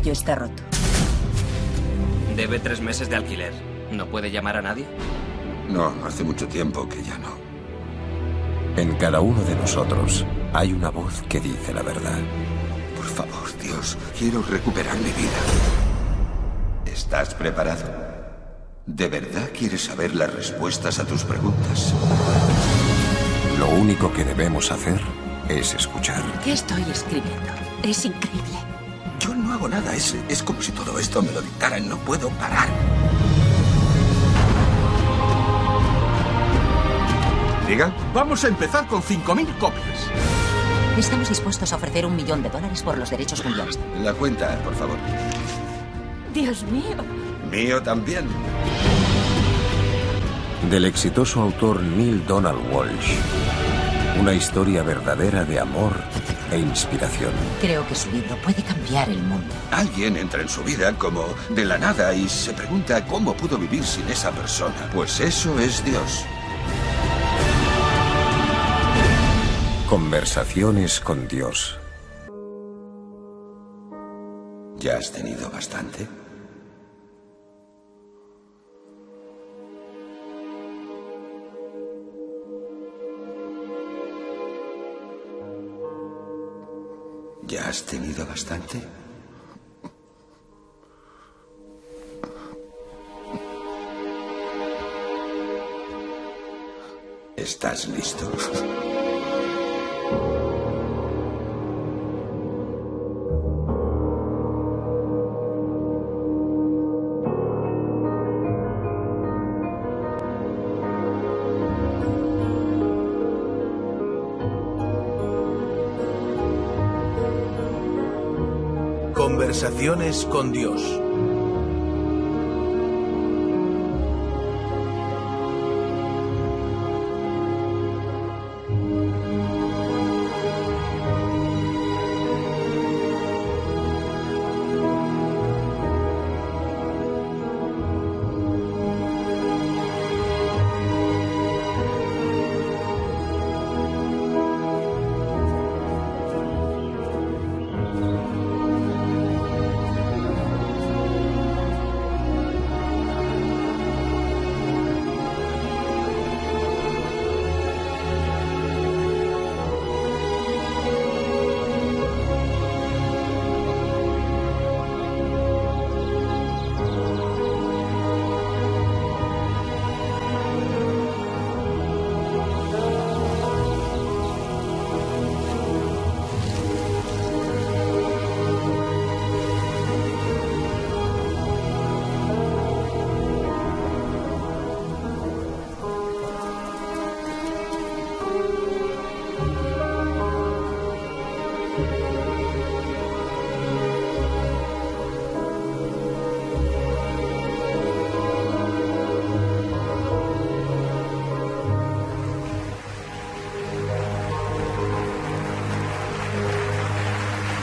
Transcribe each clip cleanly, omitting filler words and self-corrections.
cuello está roto. Debe 3 meses de alquiler. ¿No puede llamar a nadie? No, hace mucho tiempo que ya no. En cada uno de nosotros hay una voz que dice la verdad. Por favor, Dios, quiero recuperar mi vida. ¿Estás preparado? ¿De verdad quieres saber las respuestas a tus preguntas? Lo único que debemos hacer es escuchar. ¿Qué estoy escribiendo? Es increíble. Yo no hago nada, es como si todo esto me lo dictaran, no puedo parar. ¿Diga? Vamos a empezar con 5.000 copias. Estamos dispuestos a ofrecer $1 millón por los derechos mundiales. La cuenta, por favor. Dios mío. Mío también. Del exitoso autor Neil Donald Walsh. Una historia verdadera de amor e inspiración. Creo que su libro puede cambiar el mundo. Alguien entra en su vida como de la nada y se pregunta cómo pudo vivir sin esa persona. Pues eso es Dios. Conversaciones con Dios. ¿Ya has tenido bastante? ¿Ya has tenido bastante? ¿Estás listo? Conversaciones con Dios.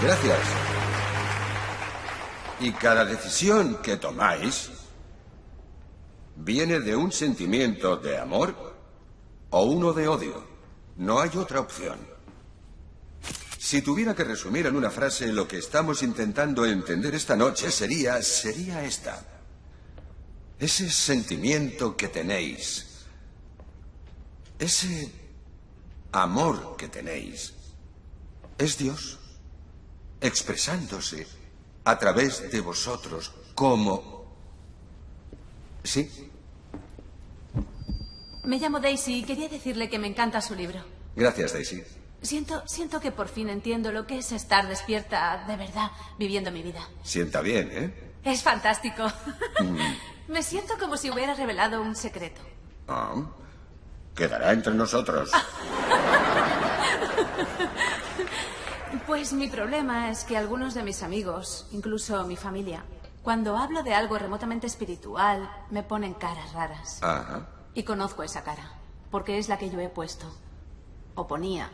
Gracias. Y cada decisión que tomáis viene de un sentimiento de amor o uno de odio. No hay otra opción. Si tuviera que resumir en una frase lo que estamos intentando entender esta noche, sería esta. Ese sentimiento que tenéis, ese amor que tenéis, es Dios expresándose a través de vosotros como... ¿Sí? Me llamo Daisy y quería decirle que me encanta su libro. Gracias, Daisy. Siento que por fin entiendo lo que es estar despierta de verdad, viviendo mi vida. Sienta bien, ¿eh? Es fantástico. Me siento como si hubiera revelado un secreto. Ah, quedará entre nosotros. Pues mi problema es que algunos de mis amigos, incluso mi familia, cuando hablo de algo remotamente espiritual, me ponen caras raras. Ajá. Y conozco esa cara, porque es la que yo he puesto, o ponía,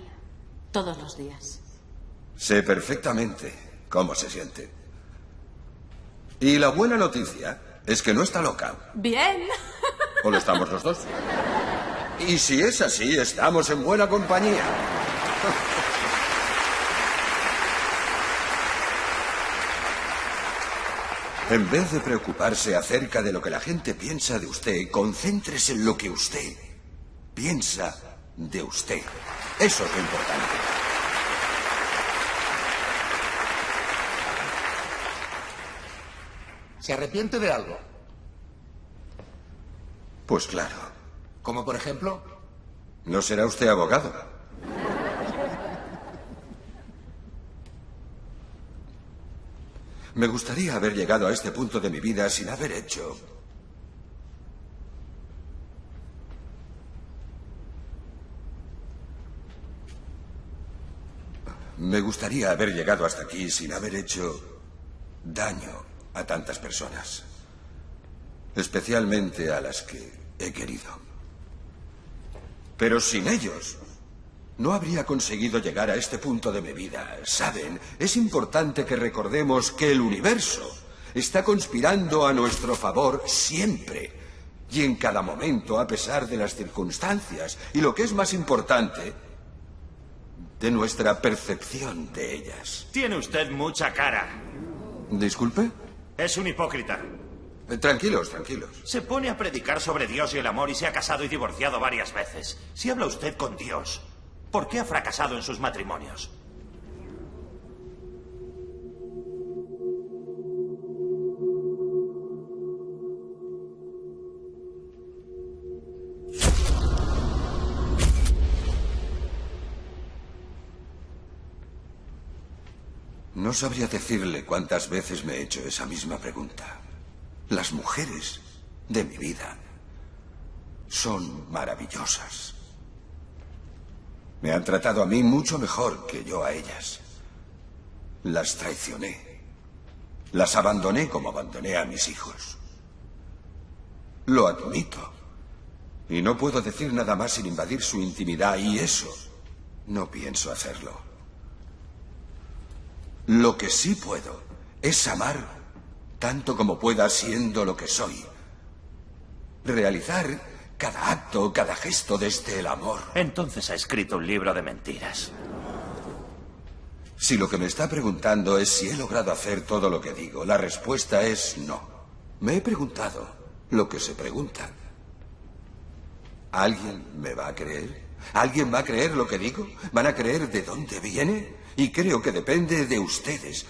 todos los días. Sé perfectamente cómo se siente. Y la buena noticia es que no está loca. ¡Bien! ¿O lo estamos los dos? Y si es así, estamos en buena compañía. En vez de preocuparse acerca de lo que la gente piensa de usted, concéntrese en lo que usted piensa de usted. Eso es lo importante. ¿Se arrepiente de algo? Pues claro. Como por ejemplo... ¿No será usted abogado? Me gustaría haber llegado a este punto de mi vida sin haber hecho... Me gustaría haber llegado hasta aquí sin haber hecho daño a tantas personas. Especialmente a las que he querido. Pero sin ellos, no habría conseguido llegar a este punto de mi vida. ¿Saben? Es importante que recordemos que el universo está conspirando a nuestro favor siempre. Y en cada momento, a pesar de las circunstancias. Y lo que es más importante, de nuestra percepción de ellas. Tiene usted mucha cara. ¿Disculpe? Es un hipócrita. Tranquilos, tranquilos. Se pone a predicar sobre Dios y el amor y se ha casado y divorciado varias veces. Si habla usted con Dios, ¿por qué ha fracasado en sus matrimonios? No sabría decirle cuántas veces me he hecho esa misma pregunta. Las mujeres de mi vida son maravillosas. Me han tratado a mí mucho mejor que yo a ellas. Las traicioné. Las abandoné como abandoné a mis hijos. Lo admito. Y no puedo decir nada más sin invadir su intimidad, y eso no pienso hacerlo. Lo que sí puedo es amar tanto como pueda siendo lo que soy. Realizar cada acto, cada gesto desde el amor. Entonces ha escrito un libro de mentiras. Si lo que me está preguntando es si he logrado hacer todo lo que digo, la respuesta es no. Me he preguntado lo que se pregunta. ¿Alguien me va a creer? ¿Alguien va a creer lo que digo? ¿Van a creer de dónde viene? Y creo que depende de ustedes,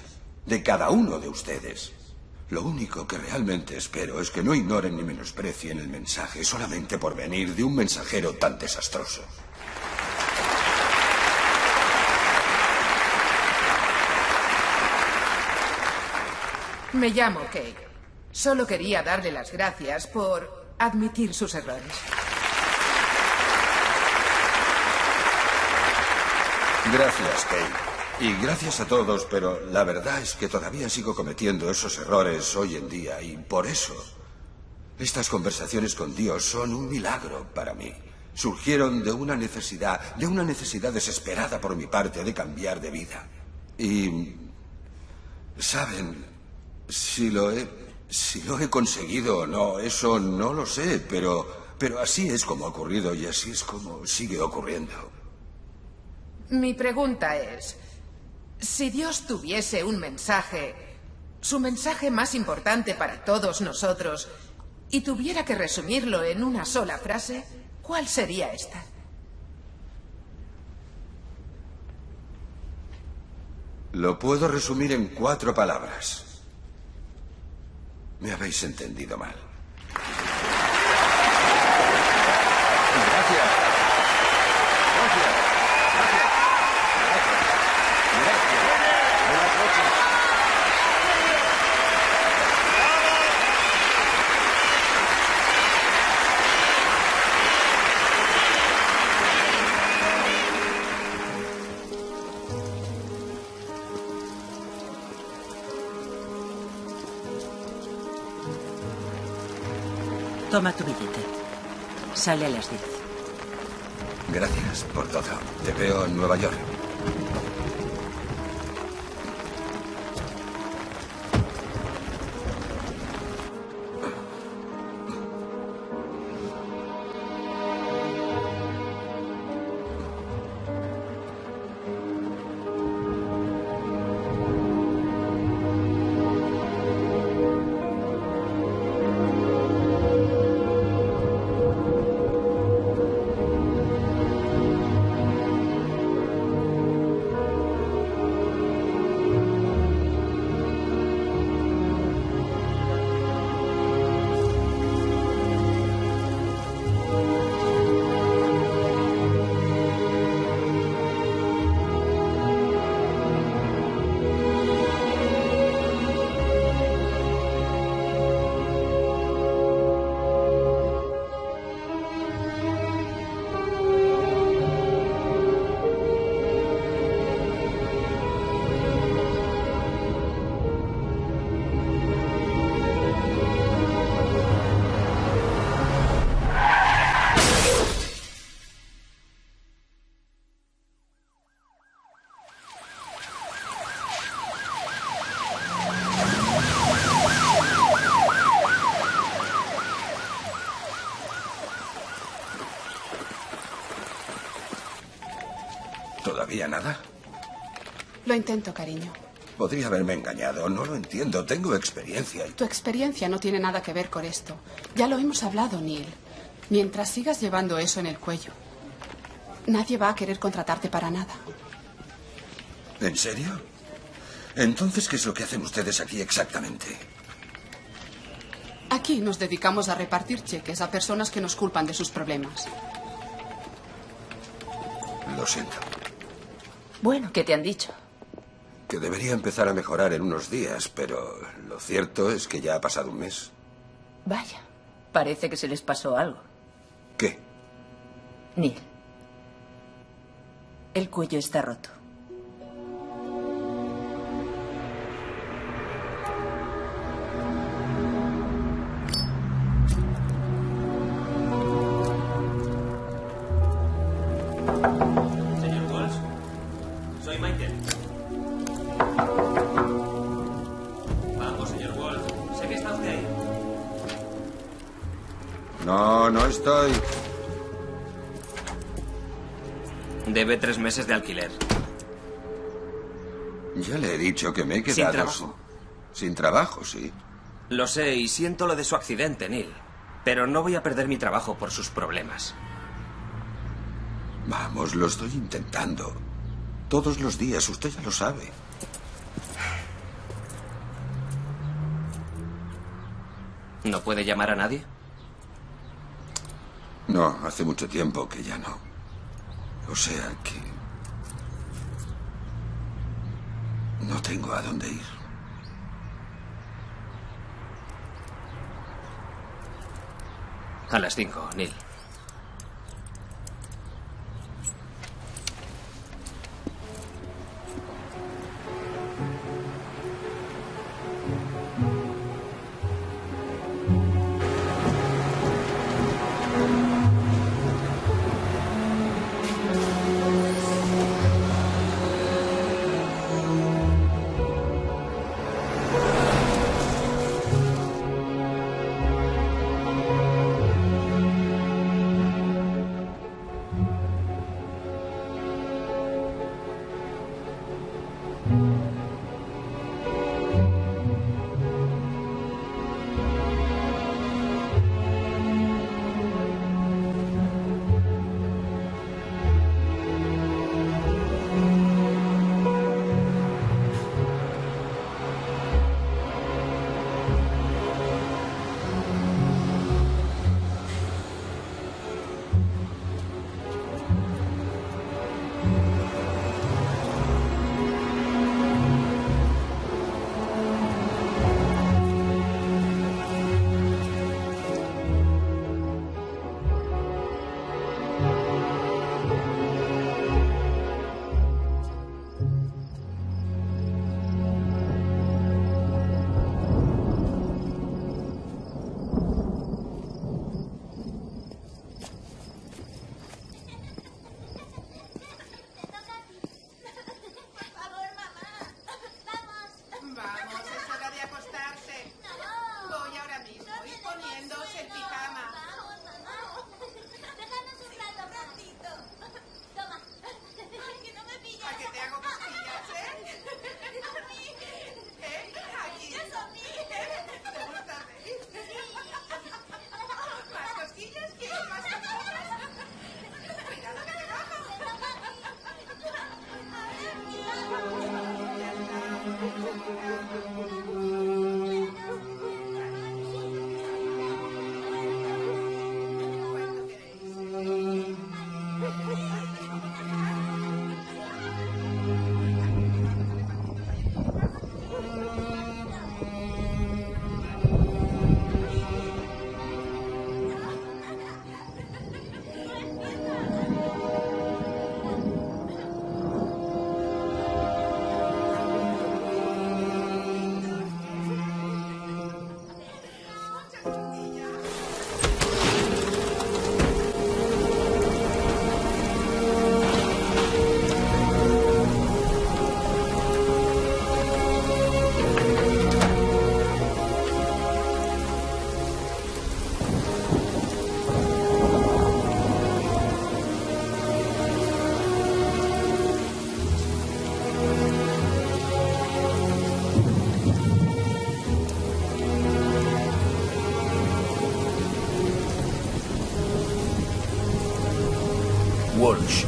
de cada uno de ustedes. Lo único que realmente espero es que no ignoren ni menosprecien el mensaje solamente por venir de un mensajero tan desastroso. Me llamo Kate. Solo quería darle las gracias por admitir sus errores. Gracias, Kate. Y gracias a todos, pero la verdad es que todavía sigo cometiendo esos errores hoy en día y por eso estas conversaciones con Dios son un milagro para mí. Surgieron de una necesidad desesperada por mi parte de cambiar de vida. Y, ¿saben? Si lo he conseguido o no, eso no lo sé, pero así es como ha ocurrido y así es como sigue ocurriendo. Mi pregunta es, si Dios tuviese un mensaje, su mensaje más importante para todos nosotros, y tuviera que resumirlo en una sola frase, ¿cuál sería esta? Lo puedo resumir en 4 palabras. Me habéis entendido mal. Gracias. Buenas noches. Toma tu billete. Sale a las 10. Gracias por todo. Te veo en Nueva York. ¿Todavía nada? Lo intento, cariño. Podría haberme engañado. No lo entiendo. Tengo experiencia. Tu experiencia no tiene nada que ver con esto. Ya lo hemos hablado, Neil. Mientras sigas llevando eso en el cuello, nadie va a querer contratarte para nada. ¿En serio? Entonces, ¿qué es lo que hacen ustedes aquí exactamente? Aquí nos dedicamos a repartir cheques a personas que nos culpan de sus problemas. Lo siento. Bueno, ¿qué te han dicho? Que debería empezar a mejorar en unos días, pero lo cierto es que ya ha pasado un mes. Vaya, parece que se les pasó algo. ¿Qué? Neil, el cuello está roto. Señor Walsh, soy Michael. Vamos, señor Walsh. Sé que está usted ahí. No, no estoy. Debe 3 meses de alquiler. Ya le he dicho que me he quedado Sin trabajo. Sin trabajo, sí. Lo sé y siento lo de su accidente, Neil. Pero no voy a perder mi trabajo por sus problemas. Vamos, lo estoy intentando. Todos los días, usted ya lo sabe. ¿No puede llamar a nadie? No, hace mucho tiempo que ya no. O sea que... no tengo a dónde ir. A las 5, Neil. Walsh.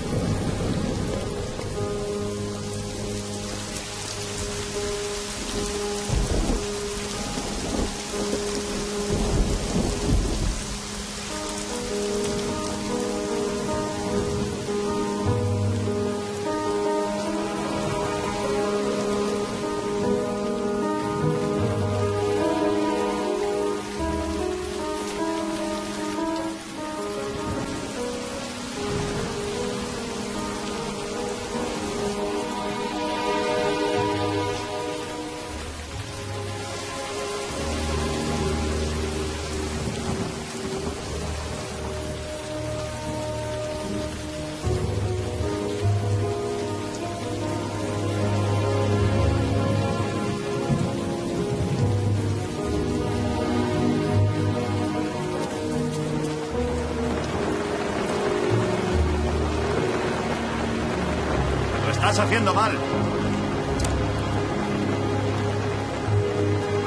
Estás haciendo mal.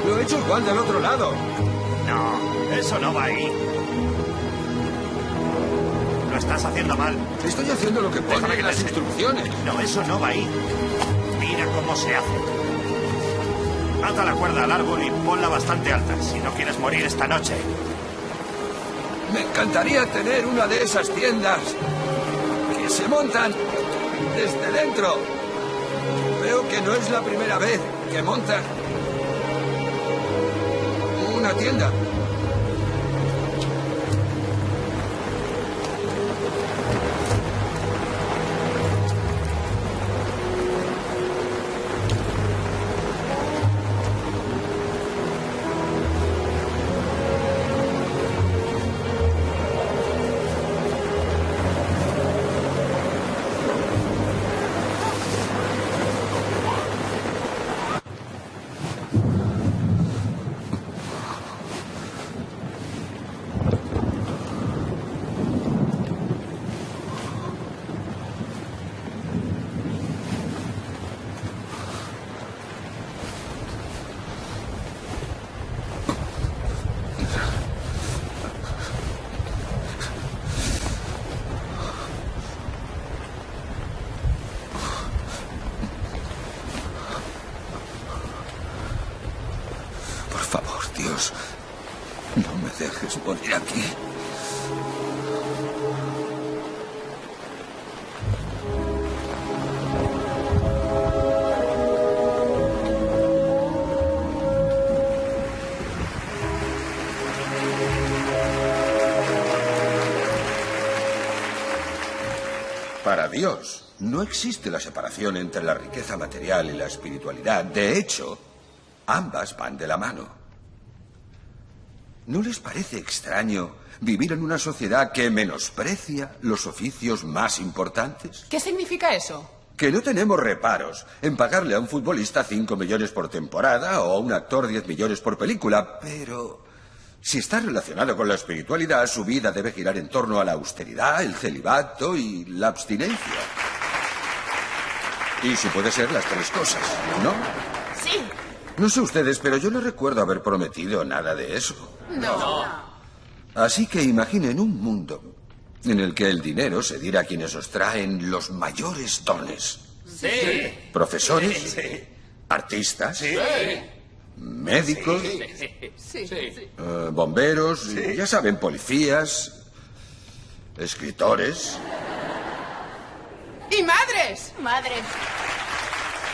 Lo he hecho igual del otro lado. No, eso no va ahí. Lo estás haciendo mal. Estoy haciendo lo que pone en las instrucciones. No, eso no va ahí. Mira cómo se hace. Ata la cuerda al árbol y ponla bastante alta, si no quieres morir esta noche. Me encantaría tener una de esas tiendas que se montan desde dentro. Veo que no es la primera vez que montan una tienda. Por favor, Dios, no me dejes morir aquí. Para Dios, no existe la separación entre la riqueza material y la espiritualidad. De hecho, ambas van de la mano. ¿No les parece extraño vivir en una sociedad que menosprecia los oficios más importantes? ¿Qué significa eso? Que no tenemos reparos en pagarle a un futbolista 5 millones por temporada o a un actor 10 millones por película, pero si está relacionado con la espiritualidad, su vida debe girar en torno a la austeridad, el celibato y la abstinencia. Y si puede ser las tres cosas, ¿no? Sí. No sé ustedes, pero yo no recuerdo haber prometido nada de eso. No. Así que imaginen un mundo en el que el dinero se diera a quienes os traen los mayores dones. Sí. Profesores, Sí. artistas, Sí. médicos, bomberos, ya saben, policías, escritores. ¡Y madres! Madre.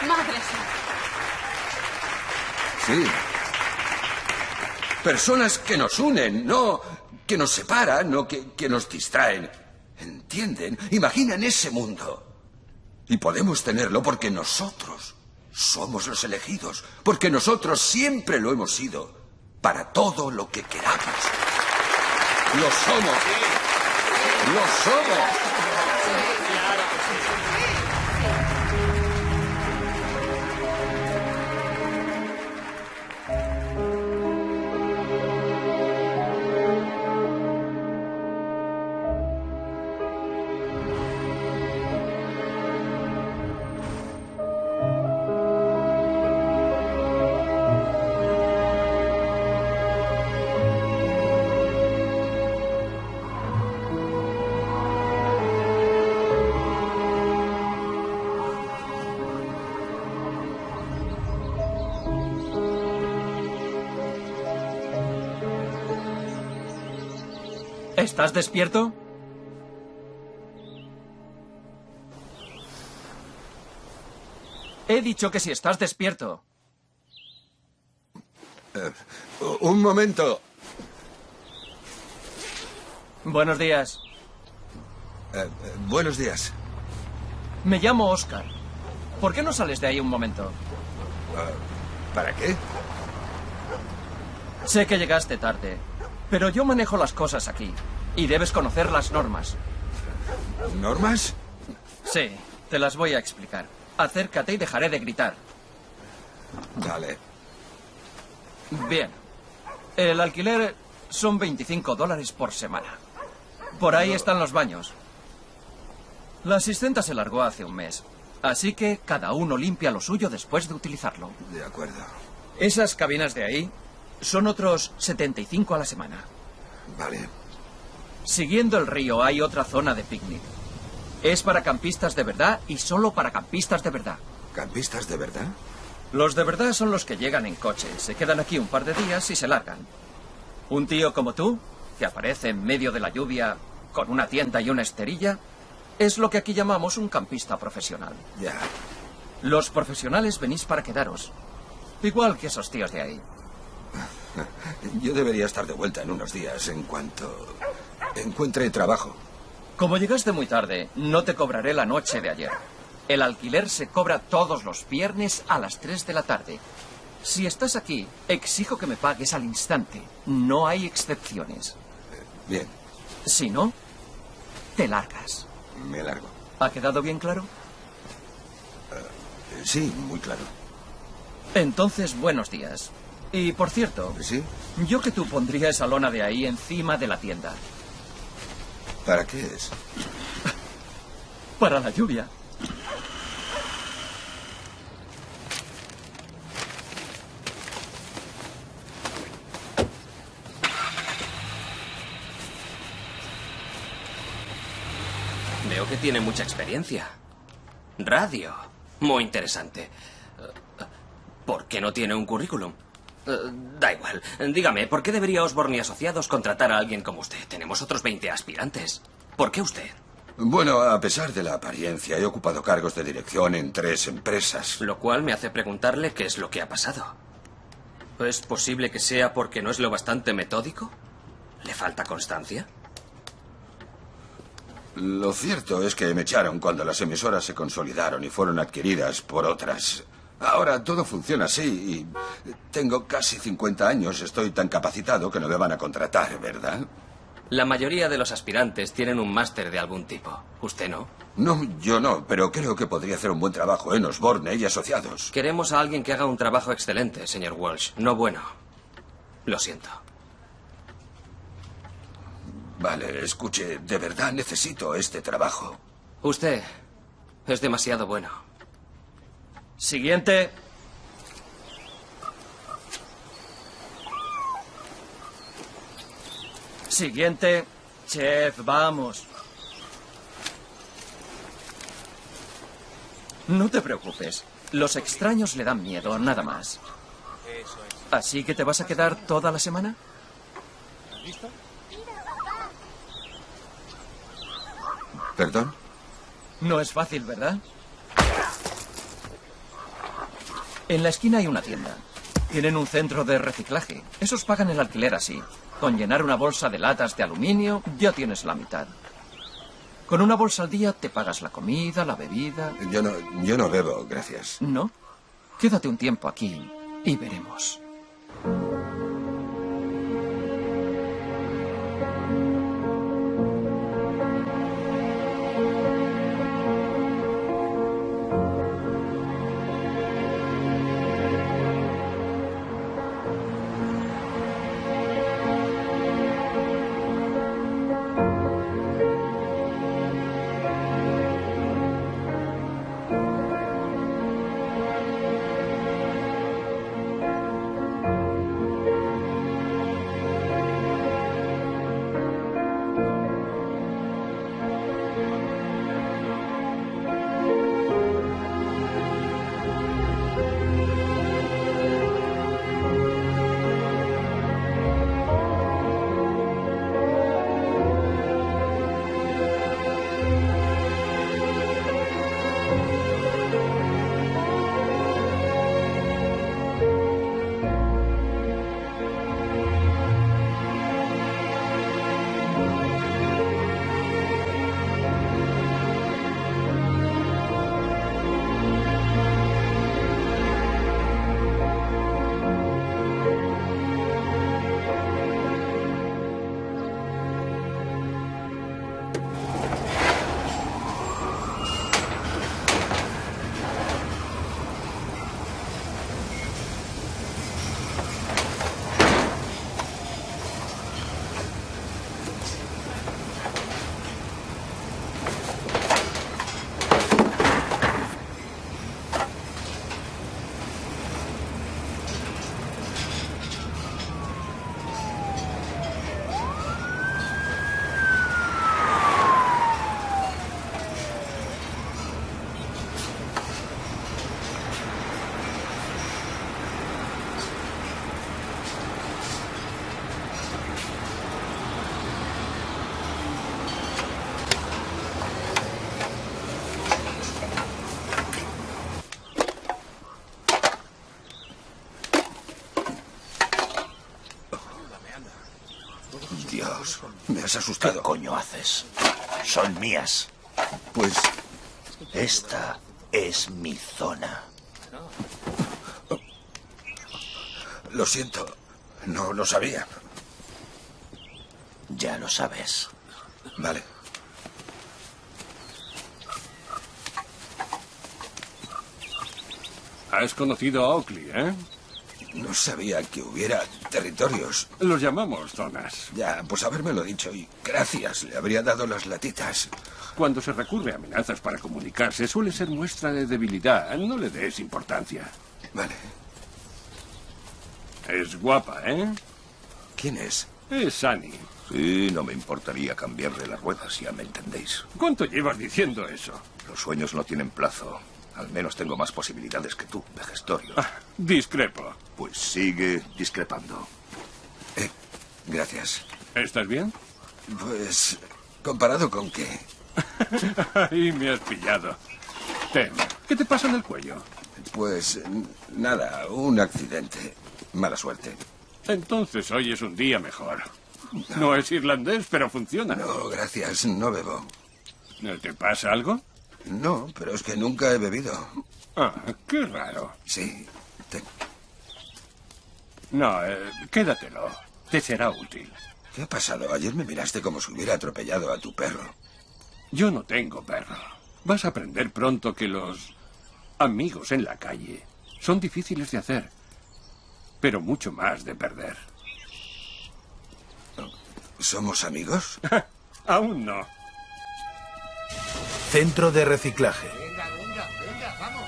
¡Madres! Sí. Personas que nos unen, no que nos separan, no que nos distraen. ¿Entienden? Imaginan ese mundo. Y podemos tenerlo porque nosotros somos los elegidos. Porque nosotros siempre lo hemos sido. Para todo lo que queramos. ¡Lo somos! ¡Lo somos! ¿Estás despierto? He dicho que si estás despierto. Un momento. Buenos días. Buenos días. Me llamo Oscar. ¿Por qué no sales de ahí un momento? ¿Para qué? Sé que llegaste tarde, pero yo manejo las cosas aquí y debes conocer las normas. ¿Normas? Sí, te las voy a explicar. Acércate y dejaré de gritar. Dale. Bien. El alquiler son $25 por semana. Por ahí están los baños. La asistenta se largó hace un mes, así que cada uno limpia lo suyo después de utilizarlo. De acuerdo. Esas cabinas de ahí son otros 75 a la semana. Vale. Siguiendo el río hay otra zona de picnic. Es para campistas de verdad y solo para campistas de verdad. ¿Campistas de verdad? Los de verdad son los que llegan en coche, se quedan aquí un par de días y se largan. Un tío como tú, que aparece en medio de la lluvia con una tienda y una esterilla, es lo que aquí llamamos un campista profesional. Ya. Los profesionales venís para quedaros. Igual que esos tíos de ahí. Yo debería estar de vuelta en unos días en cuanto encuentre trabajo. Como llegaste muy tarde, no te cobraré la noche de ayer. El alquiler se cobra todos los viernes a las 3 de la tarde. Si estás aquí, exijo que me pagues al instante. No hay excepciones. Bien. Si no, te largas. Me largo. ¿Ha quedado bien claro? Sí, muy claro. Entonces, buenos días. Y, por cierto, ¿Sí? yo que tú pondría esa lona de ahí encima de la tienda. ¿Para qué es? Para la lluvia. Veo que tiene mucha experiencia. Radio. Muy interesante. ¿Por qué no tiene un currículum? Da igual. Dígame, ¿por qué debería Osborne y Asociados contratar a alguien como usted? Tenemos otros 20 aspirantes. ¿Por qué usted? Bueno, a pesar de la apariencia, he ocupado cargos de dirección en 3 empresas. Lo cual me hace preguntarle qué es lo que ha pasado. ¿Es posible que sea porque no es lo bastante metódico? ¿Le falta constancia? Lo cierto es que me echaron cuando las emisoras se consolidaron y fueron adquiridas por otras. Ahora todo funciona así y tengo casi 50 años. Estoy tan capacitado que no me van a contratar, ¿verdad? La mayoría de los aspirantes tienen un máster de algún tipo. ¿Usted no? No, yo no, pero creo que podría hacer un buen trabajo en Osborne y Asociados. Queremos a alguien que haga un trabajo excelente, señor Walsh. No bueno. Lo siento. Vale, escuche, de verdad necesito este trabajo. Usted es demasiado bueno. Siguiente. Siguiente. Chef, vamos. No te preocupes. Los extraños le dan miedo, nada más. ¿Así que te vas a quedar toda la semana? ¿Listo? ¿Perdón? No es fácil, ¿verdad? En la esquina hay una tienda. Tienen un centro de reciclaje. Esos pagan el alquiler así. Con llenar una bolsa de latas de aluminio, ya tienes la mitad. Con una bolsa al día te pagas la comida, la bebida... Yo no bebo, gracias. ¿No? Quédate un tiempo aquí y veremos. has asustado. ¿Qué coño haces? Son mías. Pues... Esta es mi zona. Lo siento. No lo sabía. Ya lo sabes. Vale. Has conocido a Oakley, ¿eh? No sabía que hubiera territorios. Los llamamos zonas. Ya, pues habérmelo dicho y gracias. Le habría dado las latitas. Cuando se recurre a amenazas para comunicarse, suele ser muestra de debilidad. No le des importancia. Vale. Es guapa, ¿eh? ¿Quién es? Es Sunny. Sí, no me importaría cambiarle las ruedas, ya me entendéis. ¿Cuánto llevas diciendo eso? Los sueños no tienen plazo. Al menos tengo más posibilidades que tú, Vejestorio. Discrepo. Pues sigue discrepando. Gracias. ¿Estás bien? Pues... ¿comparado con qué? Ahí me has pillado. Ten, ¿qué te pasa en el cuello? Pues... nada, un accidente. Mala suerte. Entonces hoy es un día mejor. No es irlandés, pero funciona. No, gracias, no bebo. ¿Te pasa algo? No, pero es que nunca he bebido. Ah, qué raro. Sí. No, quédatelo. Te será útil. ¿Qué ha pasado? Ayer me miraste como si hubiera atropellado a tu perro. Yo no tengo perro. Vas a aprender pronto que los amigos en la calle son difíciles de hacer, pero mucho más de perder. ¿Somos amigos? Aún no. Centro de reciclaje. Venga, vamos.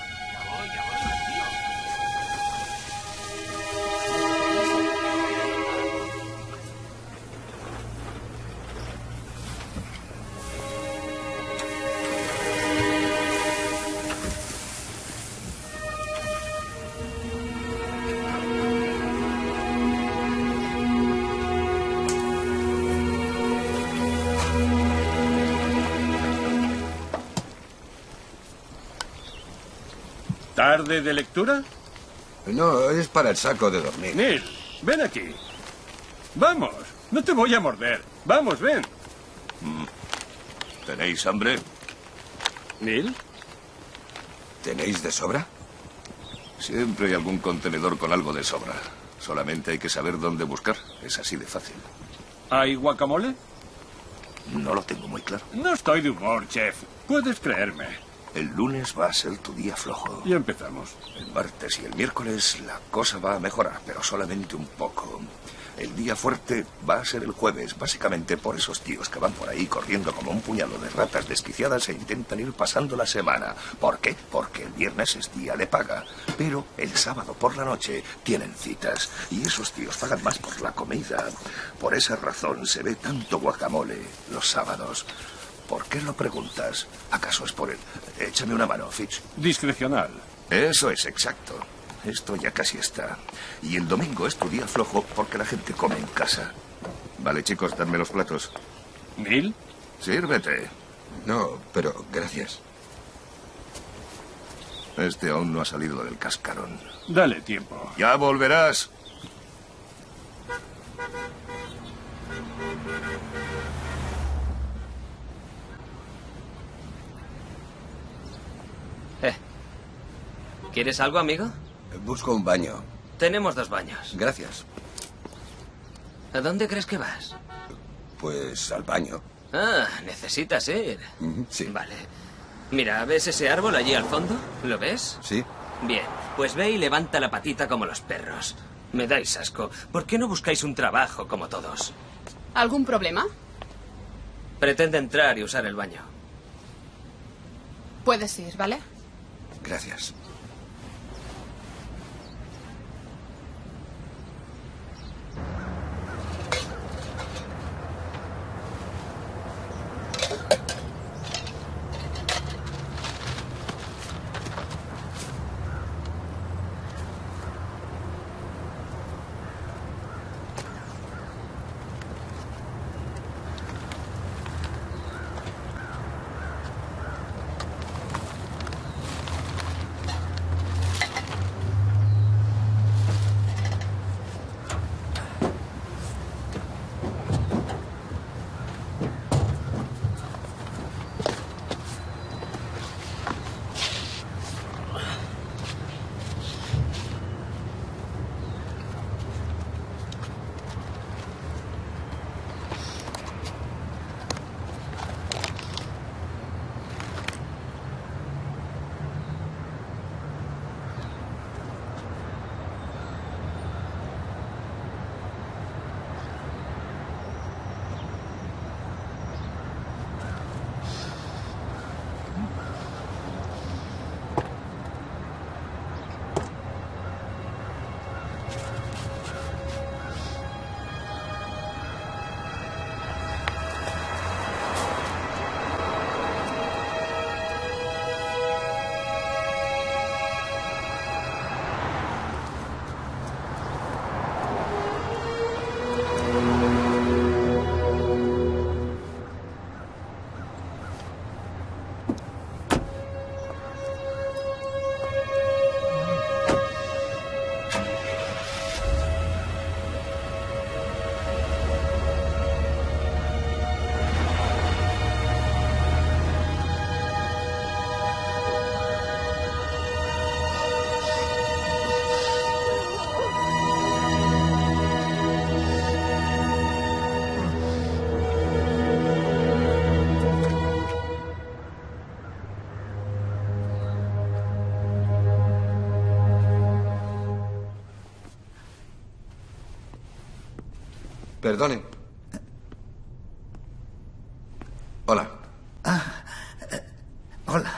¿Tarde de lectura? No, es para el saco de dormir. Neil, ven aquí. Vamos, no te voy a morder. Vamos, ven. ¿Tenéis hambre? ¿Neil? ¿Tenéis de sobra? Siempre hay algún contenedor con algo de sobra. Solamente hay que saber dónde buscar. Es así de fácil. ¿Hay guacamole? No lo tengo muy claro. No estoy de humor, chef. Puedes creerme. El lunes va a ser tu día flojo. Ya empezamos. El martes y el miércoles la cosa va a mejorar, pero solamente un poco. El día fuerte va a ser el jueves, básicamente por esos tíos que van por ahí corriendo como un puñado de ratas desquiciadas e intentan ir pasando la semana. ¿Por qué? Porque el viernes es día de paga, pero el sábado por la noche tienen citas y esos tíos pagan más por la comida. Por esa razón se ve tanto guacamole los sábados. ¿Por qué lo preguntas? ¿Acaso es por él? Échame una mano, Fitch. Discrecional. Eso es exacto. Esto ya casi está. Y el domingo es tu día flojo porque la gente come en casa. Vale, chicos, dadme los platos. ¿Neil? Sírvete. No, pero gracias. Este aún no ha salido del cascarón. Dale tiempo. Ya volverás. ¿Quieres algo, amigo? Busco un baño. Tenemos 2 baños. Gracias. ¿A dónde crees que vas? Pues al baño. Ah, necesitas ir. Sí. Vale. Mira, ¿ves ese árbol allí al fondo? ¿Lo ves? Sí. Bien, pues ve y levanta la patita como los perros. Me dais asco. ¿Por qué no buscáis un trabajo como todos? ¿Algún problema? Pretende entrar y usar el baño. Puedes ir, ¿vale? Gracias. Perdone. Hola. Hola.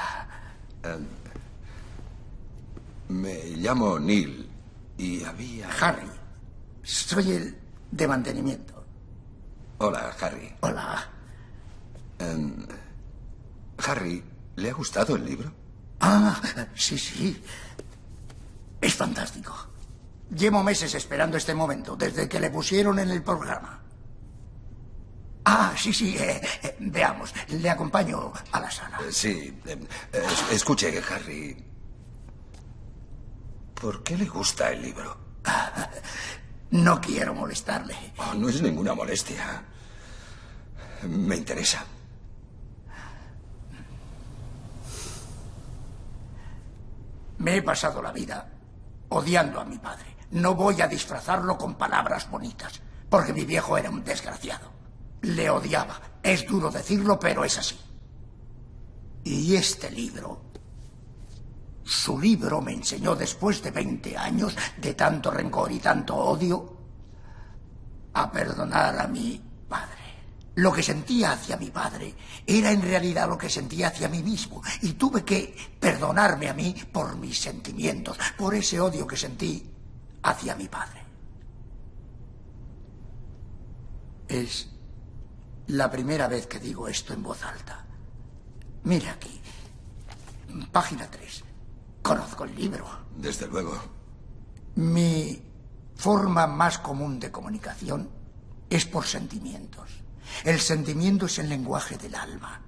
Me llamo Neil y había... Harry. Soy el de mantenimiento. Hola, Harry. Hola. Harry, ¿le ha gustado el libro? Ah, sí, sí. Es fantástico. Llevo meses esperando este momento, desde que le pusieron en el programa. Ah, sí, sí. Veamos, le acompaño a la sala. Sí. Escuche, Harry. ¿Por qué le gusta el libro? No quiero molestarle. Oh, no es ninguna molestia. Me interesa. Me he pasado la vida odiando a mi padre. No voy a disfrazarlo con palabras bonitas, porque mi viejo era un desgraciado. Le odiaba. Es duro decirlo, pero es así. Y este libro, su libro, me enseñó después de 20 años de tanto rencor y tanto odio a perdonar a mi padre. Lo que sentía hacia mi padre era en realidad lo que sentía hacia mí mismo. Y tuve que perdonarme a mí por mis sentimientos, por ese odio que sentí hacia mi padre. Es la primera vez que digo esto en voz alta. Mira aquí, página 3. Conozco el libro. Desde luego. Mi forma más común de comunicación es por sentimientos. El sentimiento es el lenguaje del alma.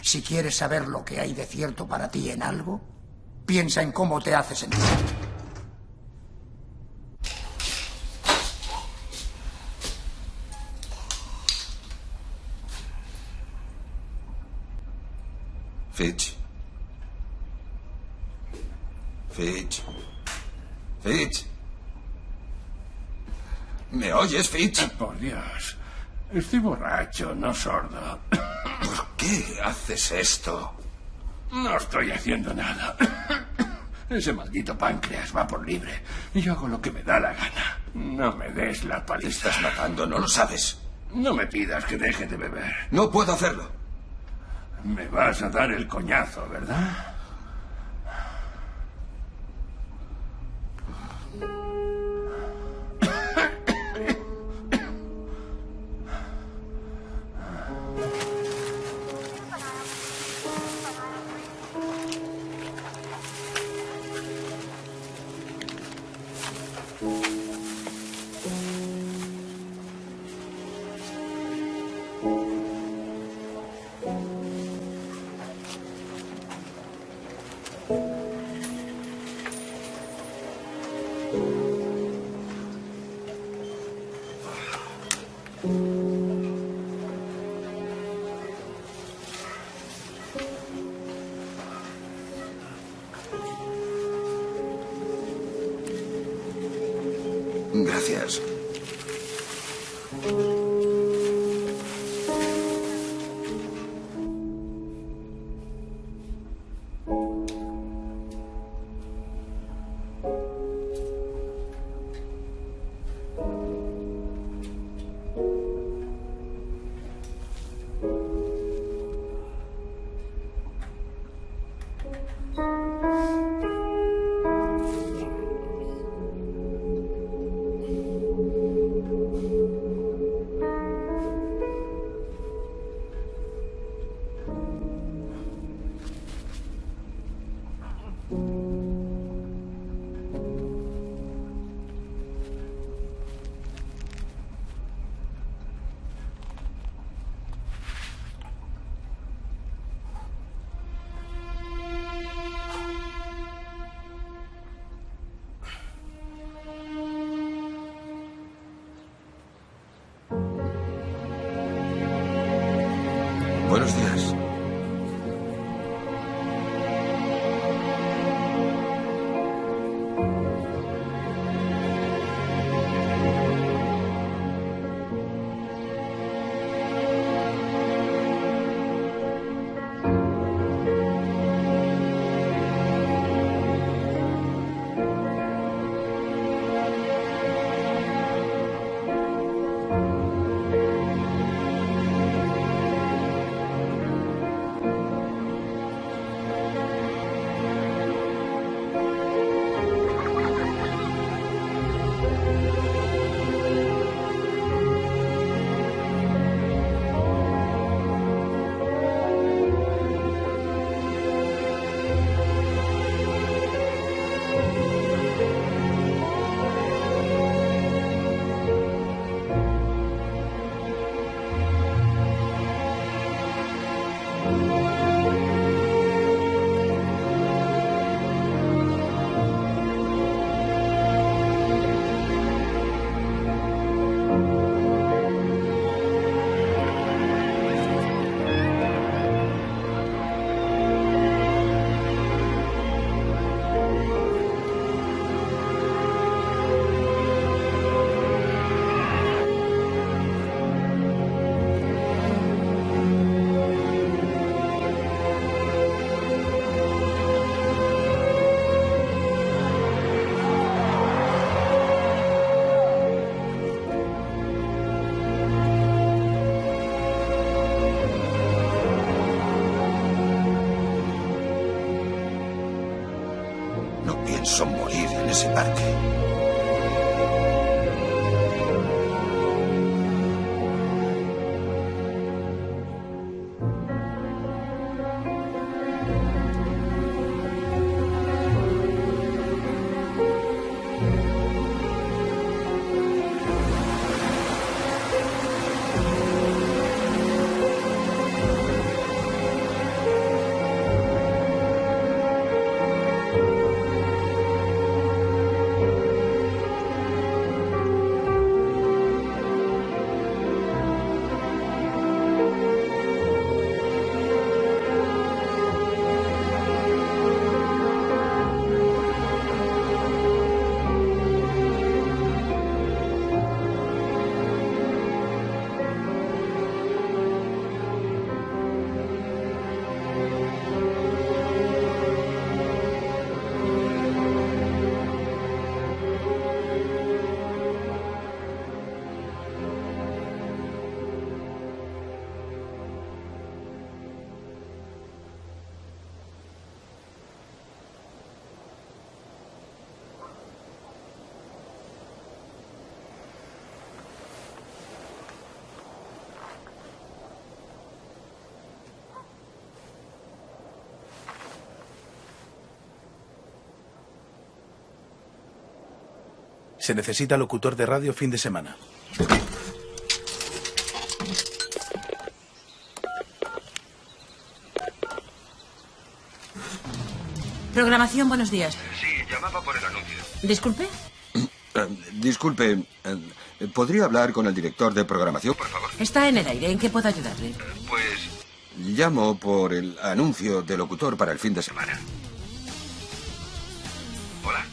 Si quieres saber lo que hay de cierto para ti en algo, piensa en cómo te hace sentir. Fitch. Fitch. Fitch. ¿Me oyes, Fitch? Por Dios. Estoy borracho, no sordo. ¿Por qué haces esto? No estoy haciendo nada. Ese maldito páncreas va por libre. Y yo hago lo que me da la gana. No me des la paliza. Te estás matando, ¿no lo sabes? No me pidas que deje de beber. No puedo hacerlo. Me vas a dar el coñazo, ¿verdad? Gracias. No pienso morir en ese parque. Se necesita locutor de radio fin de semana. Programación, buenos días. Sí, llamaba por el anuncio. Disculpe. Disculpe, ¿podría hablar con el director de programación, por favor? Está en el aire. ¿En qué puedo ayudarle? Pues llamo por el anuncio de locutor para el fin de semana. Hola.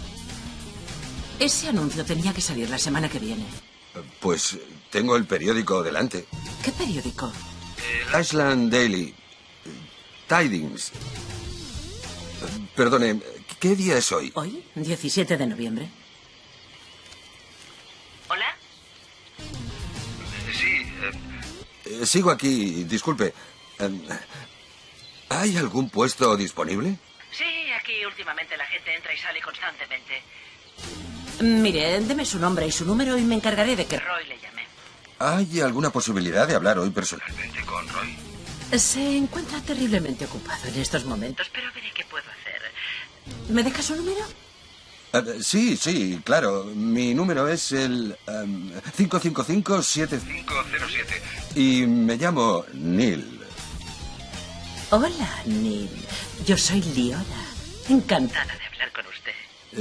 Ese anuncio tenía que salir la semana que viene. Pues tengo el periódico delante. ¿Qué periódico? El Ashland Daily. Tidings. Perdone, ¿qué día es hoy? ¿Hoy? 17 de noviembre. ¿Hola? Sí. Sigo aquí, disculpe. ¿Hay algún puesto disponible? Sí, aquí últimamente la gente entra y sale constantemente. Mire, deme su nombre y su número y me encargaré de que Roy le llame. ¿Hay alguna posibilidad de hablar hoy personalmente con Roy? Se encuentra terriblemente ocupado en estos momentos, pero veré qué puedo hacer. ¿Me deja su número? Sí, claro. Mi número es el 555-7507. Y me llamo Neil. Hola, Neil. Yo soy Liora. Encantada de hablar con usted.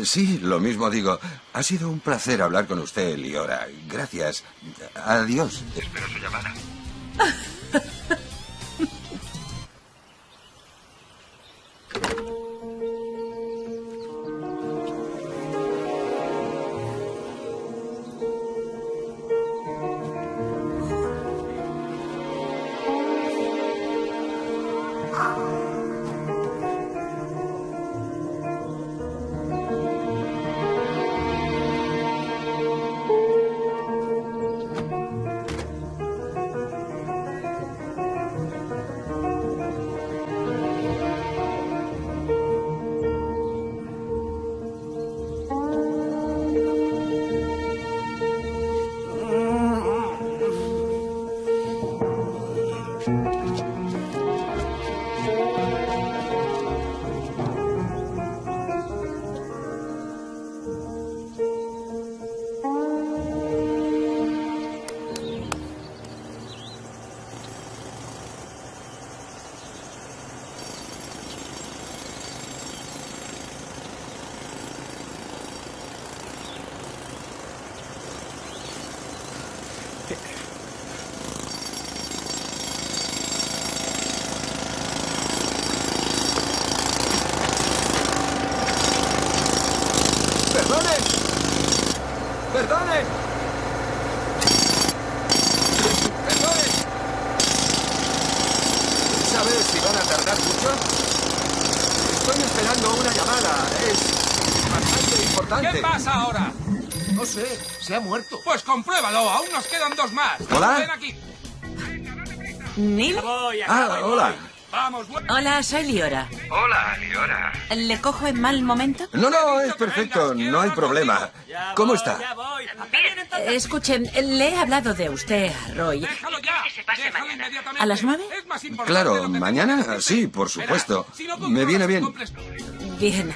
Sí, lo mismo digo. Ha sido un placer hablar con usted, Liora. Gracias. Adiós. Espero su llamada. ¡Perdonen! ¿Sabes si van a tardar mucho? Estoy esperando una llamada. Es bastante importante. ¿Qué pasa ahora? No sé, se ha muerto. Pues compruébalo, aún nos quedan 2 más. ¿Hola? Ven aquí. ¿Neil? Hola. Vamos, Hola, soy Liora. Hola, Liora. ¿Le cojo en mal momento? No, es perfecto. No hay problema. ¿Cómo está? Escuchen, le he hablado de usted a Roy. Que se pase mañana. ¿A las 9? Claro, mañana sí, por supuesto. Me viene bien. Bien.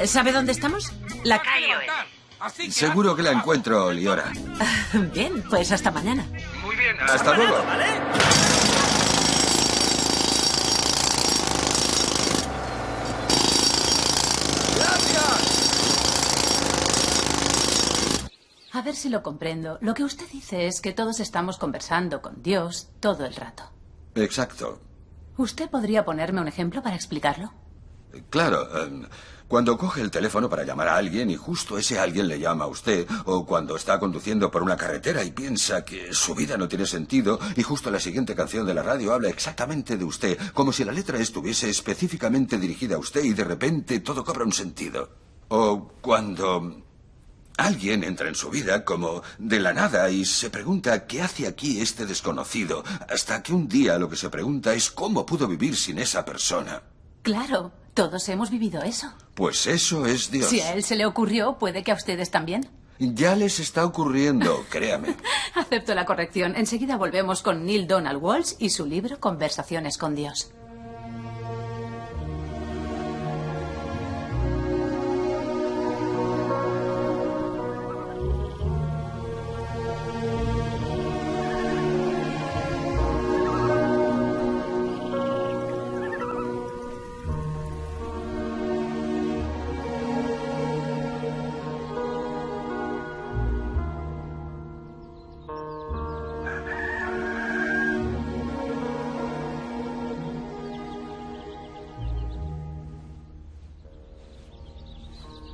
¿Sabe dónde estamos? La Calle Oeste. Seguro que la encuentro, Liora. Bien, pues hasta mañana. Muy bien. Hasta luego. A ver si lo comprendo. Lo que usted dice es que todos estamos conversando con Dios todo el rato. Exacto. ¿Usted podría ponerme un ejemplo para explicarlo? Claro, cuando coge el teléfono para llamar a alguien y justo ese alguien le llama a usted, o cuando está conduciendo por una carretera y piensa que su vida no tiene sentido y justo la siguiente canción de la radio habla exactamente de usted, como si la letra estuviese específicamente dirigida a usted y de repente todo cobra un sentido. O cuando alguien entra en su vida como de la nada y se pregunta qué hace aquí este desconocido, hasta que un día lo que se pregunta es cómo pudo vivir sin esa persona. Claro, todos hemos vivido eso. Pues eso es Dios. Si a él se le ocurrió, puede que a ustedes también. Ya les está ocurriendo, créame. Acepto la corrección. Enseguida volvemos con Neil Donald Walsh y su libro Conversaciones con Dios.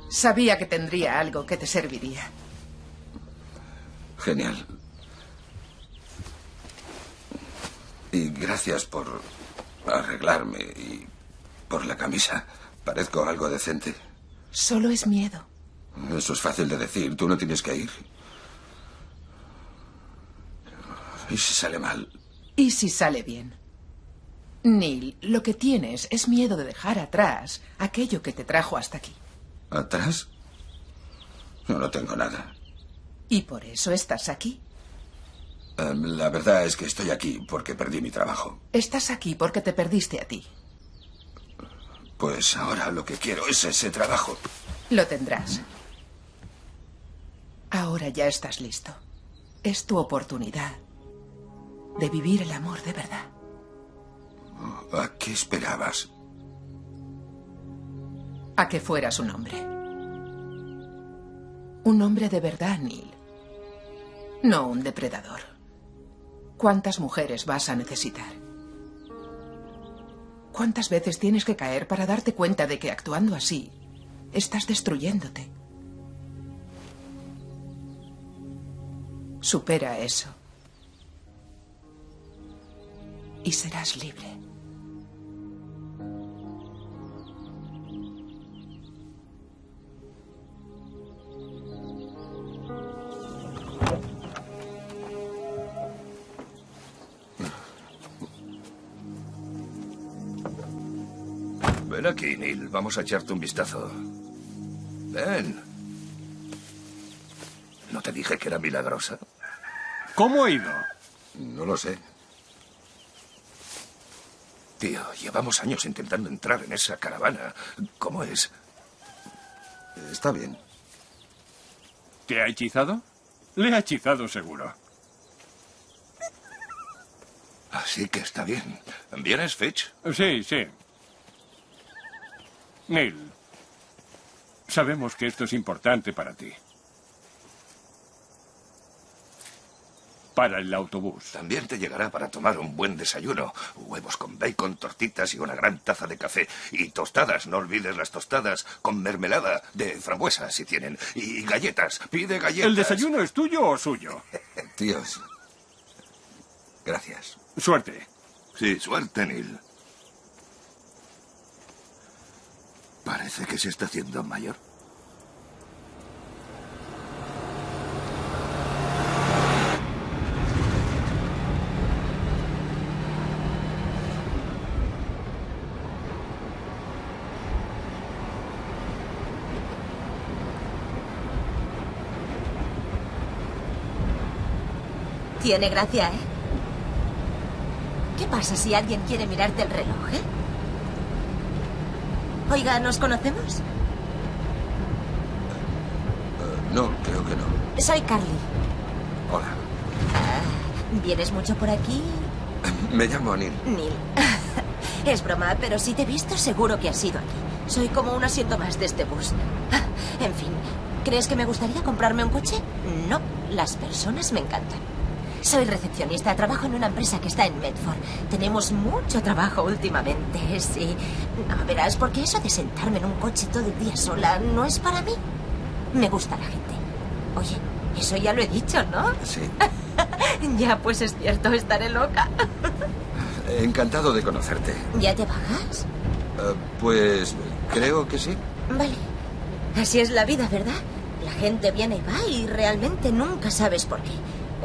Sabía que tendría algo que te serviría. Genial. Y gracias por arreglarme y por la camisa. Parezco algo decente. Solo es miedo. Eso es fácil de decir. Tú no tienes que ir. ¿Y si sale mal? ¿Y si sale bien? Neil, lo que tienes es miedo de dejar atrás aquello que te trajo hasta aquí. ¿Atrás? Yo no tengo nada. ¿Y por eso estás aquí? La verdad es que estoy aquí porque perdí mi trabajo. Estás aquí porque te perdiste a ti. Pues ahora lo que quiero es ese trabajo. Lo tendrás. Ahora ya estás listo. Es tu oportunidad de vivir el amor de verdad. ¿A qué esperabas? A que fueras un hombre. Un hombre de verdad, Neil. No un depredador. ¿Cuántas mujeres vas a necesitar? ¿Cuántas veces tienes que caer para darte cuenta de que actuando así estás destruyéndote? Supera eso. Y serás libre. Ven aquí, Neil. Vamos a echarte un vistazo. Ven. ¿No te dije que era milagrosa? ¿Cómo ha ido? No lo sé. Tío, llevamos años intentando entrar en esa caravana. ¿Cómo es? Está bien. ¿Te ha hechizado? Le ha hechizado seguro. Así que está bien. ¿Vienes, Fitch? Sí, sí. Neil, sabemos que esto es importante para ti. para el autobús. También te llegará para tomar un buen desayuno. Huevos con bacon, tortitas y una gran taza de café. Y tostadas, no olvides las tostadas con mermelada de frambuesa, si tienen. Y galletas, pide galletas. ¿El desayuno es tuyo o suyo? Tíos, gracias. Suerte. Sí, suerte, Neil. Parece que se está haciendo mayor. Tiene gracia, ¿eh? ¿Qué pasa si alguien quiere mirarte el reloj, eh? Oiga, ¿nos conocemos? No, creo que no. Soy Carly. Hola. ¿Vienes mucho por aquí? Me llamo Neil. Neil. Es broma, pero si te he visto, seguro que has sido aquí. Soy como un asiento más de este bus. En fin, ¿crees que me gustaría comprarme un coche? No, las personas me encantan. Soy recepcionista, trabajo en una empresa que está en Medford. Tenemos mucho trabajo últimamente, sí. No, verás, porque eso de sentarme en un coche todo el día sola no es para mí. Me gusta la gente. Oye, eso ya lo he dicho, ¿no? Sí. Ya, pues es cierto, estaré loca. Encantado de conocerte. ¿Ya te bajas? Pues creo que sí. Vale. Así es la vida, ¿verdad? La gente viene y va y realmente nunca sabes por qué.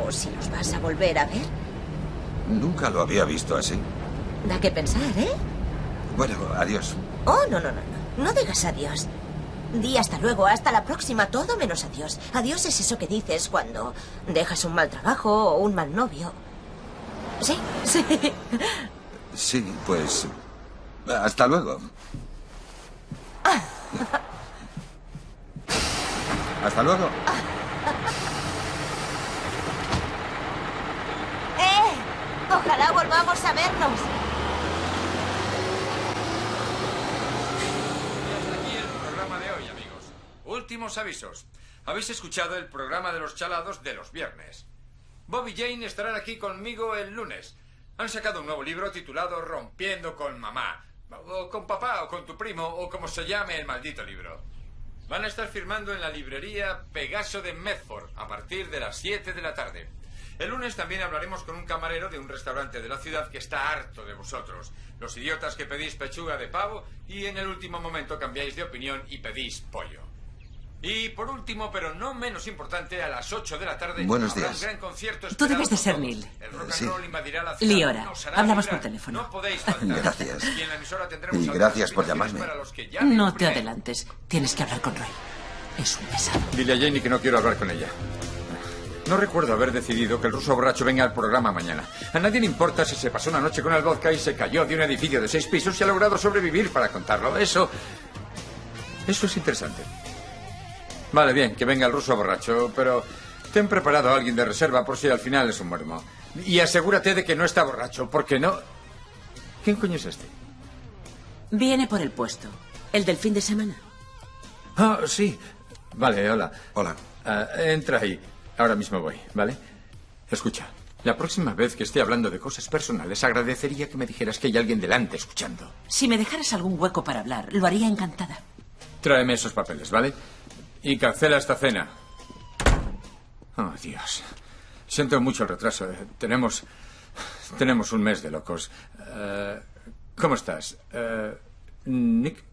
O si los vas a volver a ver. Nunca lo había visto así. Da que pensar, ¿eh? Bueno, adiós. Oh, no. No digas adiós. Di hasta luego, hasta la próxima, todo menos adiós. Adiós es eso que dices cuando dejas un mal trabajo o un mal novio. Sí. Sí, pues... hasta luego. Hasta luego. Ojalá volvamos a vernos. Hasta aquí el programa de hoy, amigos. Últimos avisos. Habéis escuchado el programa de los chalados de los viernes. Bob y Jane estarán aquí conmigo el lunes. Han sacado un nuevo libro titulado Rompiendo con mamá. O con papá, o con tu primo, o como se llame el maldito libro. Van a estar firmando en la librería Pegaso de Medford a partir de las 7 de la tarde. El lunes también hablaremos con un camarero de un restaurante de la ciudad que está harto de vosotros. Los idiotas que pedís pechuga de pavo y en el último momento cambiáis de opinión y pedís pollo. Y por último, pero no menos importante, a las 8 de la tarde Buenos habrá días. un gran concierto. Tú debes de esperado ser por Neil. todos. El rock and Sí. roll invadirá la ciudad. Liora, Nos hará hablamos vibrar. por teléfono. No podéis faltar. Gracias. Y en la emisora tendremos Y algunas gracias por invitaciones llamarme. para los que ya No te cumpliré. adelantes. Tienes que hablar con Roy. Es un pesado. Dile a Janie que no quiero hablar con ella. No recuerdo haber decidido que el ruso borracho venga al programa mañana. A nadie le importa si se pasó una noche con el vodka y se cayó de un edificio de 6 pisos y ha logrado sobrevivir para contarlo. Eso es interesante. Vale, bien, que venga el ruso borracho, pero ten preparado a alguien de reserva por si al final es un muermo. Y asegúrate de que no está borracho, porque no... ¿Quién coño es este? Viene por el puesto. El del fin de semana. Ah, sí. Vale, hola. Hola. Entra ahí. Ahora mismo voy, ¿vale? Escucha, la próxima vez que esté hablando de cosas personales, agradecería que me dijeras que hay alguien delante escuchando. Si me dejaras algún hueco para hablar, lo haría encantada. Tráeme esos papeles, ¿vale? Y cancela esta cena. Oh, Dios. Siento mucho el retraso. Tenemos un mes de locos. ¿Cómo estás? ¿Nick?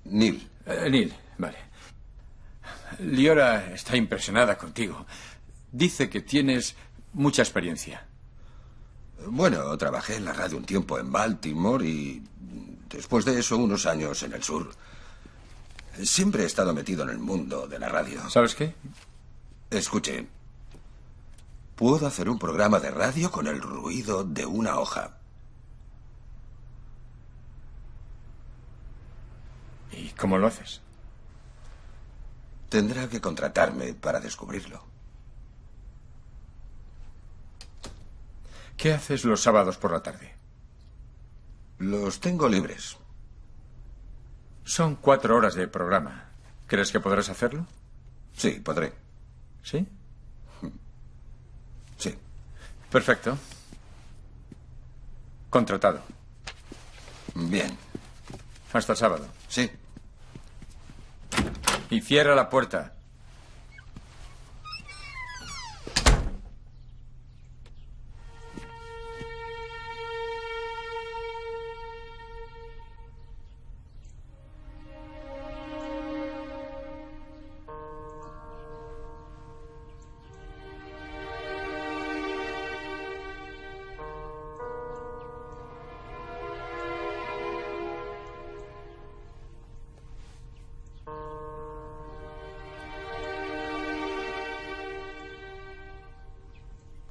Neil. Neil, vale. Liora está impresionada contigo. Dice que tienes mucha experiencia. Bueno, trabajé en la radio un tiempo en Baltimore y después de eso unos años en el sur. Siempre he estado metido en el mundo de la radio. ¿Sabes qué? Escuche. Puedo hacer un programa de radio con el ruido de una hoja. ¿Y cómo lo haces? Tendrá que contratarme para descubrirlo. ¿Qué haces los sábados por la tarde? Los tengo libres. Son 4 horas de programa. ¿Crees que podrás hacerlo? Sí, podré. ¿Sí? Sí. Perfecto. Contratado. Bien. Hasta el sábado. Sí. Y cierra la puerta.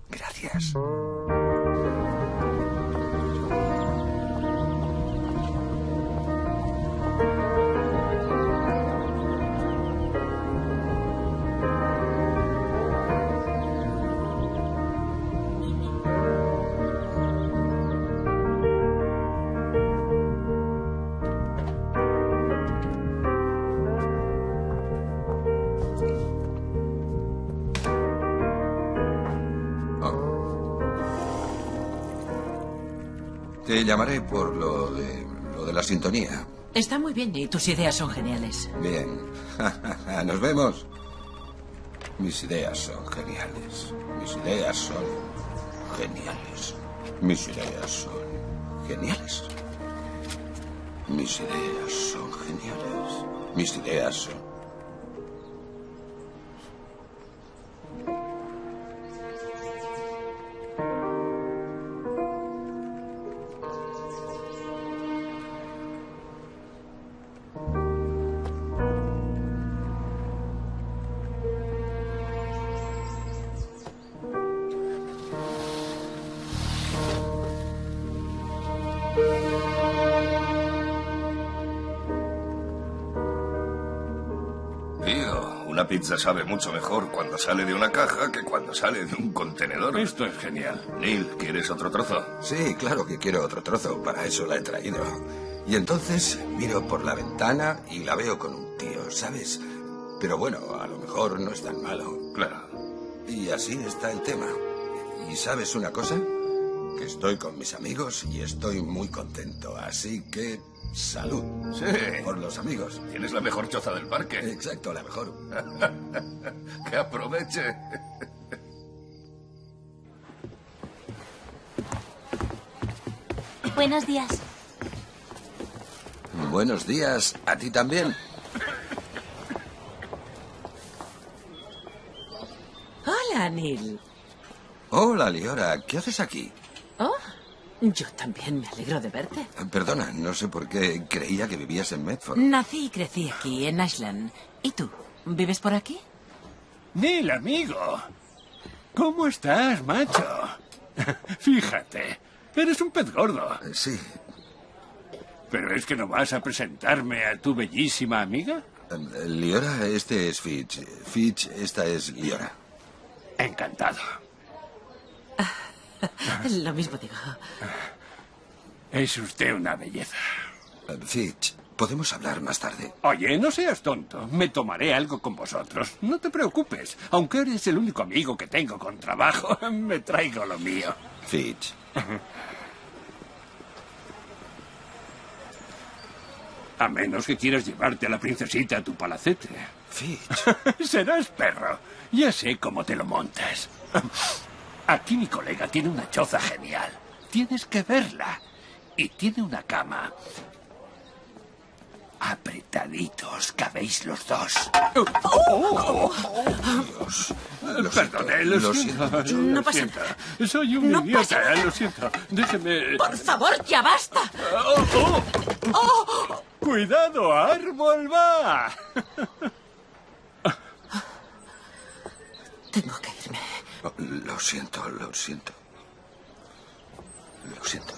Gracias. Te llamaré por lo de la sintonía. Está muy bien y tus ideas son geniales. Bien. Nos vemos. Mis ideas son geniales. Mis ideas son geniales. Mis ideas son geniales. Mis ideas son geniales. Mis ideas son... Una pizza sabe mucho mejor cuando sale de una caja que cuando sale de un contenedor. Esto es genial. Neil, ¿quieres otro trozo? Sí, claro que quiero otro trozo. Para eso la he traído. Y entonces miro por la ventana y la veo con un tío, ¿sabes? Pero bueno, a lo mejor no es tan malo. Claro. Y así está el tema. ¿Y sabes una cosa? Que estoy con mis amigos y estoy muy contento. Así que... salud. Sí. Por los amigos. Tienes la mejor choza del parque. Exacto, la mejor. Que aproveche. Buenos días. Buenos días. ¿A ti también? Hola, Neil. Hola, Liora. ¿Qué haces aquí? Oh, yo también me alegro de verte. Perdona, no sé por qué creía que vivías en Medford. Nací y crecí aquí, en Ashland. ¿Y tú? ¿Vives por aquí? Neil, amigo. ¿Cómo estás, macho? Fíjate, eres un pez gordo. Sí. ¿Pero es que no vas a presentarme a tu bellísima amiga? Liora, este es Fitch. Fitch, esta es Liora. Encantado. Lo mismo digo. Es usted una belleza. Fitch, podemos hablar más tarde. Oye, no seas tonto. Me tomaré algo con vosotros. No te preocupes. Aunque eres el único amigo que tengo con trabajo, me traigo lo mío. Fitch. A menos que quieras llevarte a la princesita a tu palacete. Fitch. Serás perro. Ya sé cómo te lo montas. Aquí mi colega tiene una choza genial. Tienes que verla. Y tiene una cama. Apretaditos, cabéis los dos. Dios. Perdone, lo siento. No pasa nada. Soy un idiota, lo siento. Déjeme... ¡Por favor, ya basta! ¡Cuidado, árbol va! Tengo que irme. Lo siento, lo siento. Lo siento.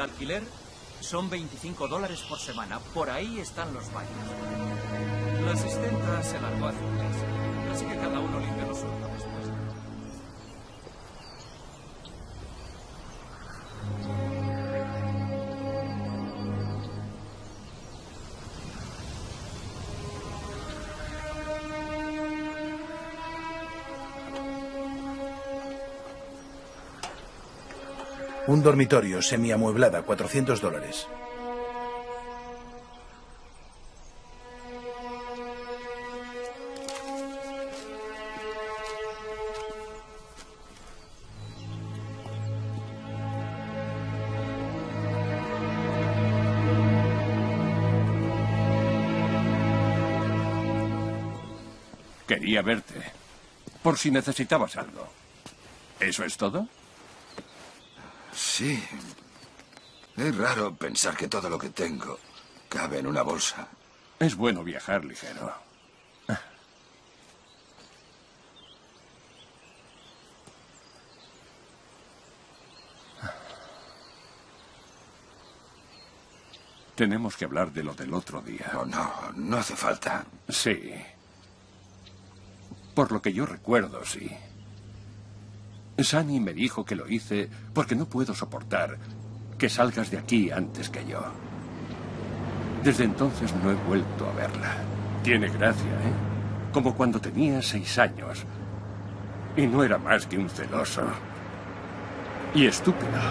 alquiler son $25 por semana. Por ahí están los baños. La asistenta se largó hace un mes, así que cada uno limpia lo suyo después. Un dormitorio semiamueblada, $400. Quería verte, por si necesitabas algo. ¿Eso es todo? Sí. Es raro pensar que todo lo que tengo cabe en una bolsa. Es bueno viajar ligero. Tenemos que hablar de lo del otro día. No hace falta. Sí. Por lo que yo recuerdo, sí. Sunny me dijo que lo hice porque no puedo soportar que salgas de aquí antes que yo. Desde entonces no he vuelto a verla. Tiene gracia, ¿eh? Como cuando tenía 6 años. Y no era más que un celoso. Y estúpido.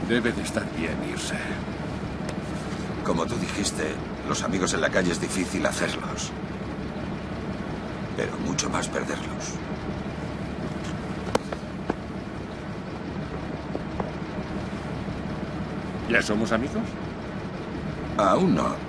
Debe de estar bien irse. Como tú dijiste, los amigos en la calle es difícil hacerlos. Pero mucho más perderlos. ¿Ya somos amigos? Aún no.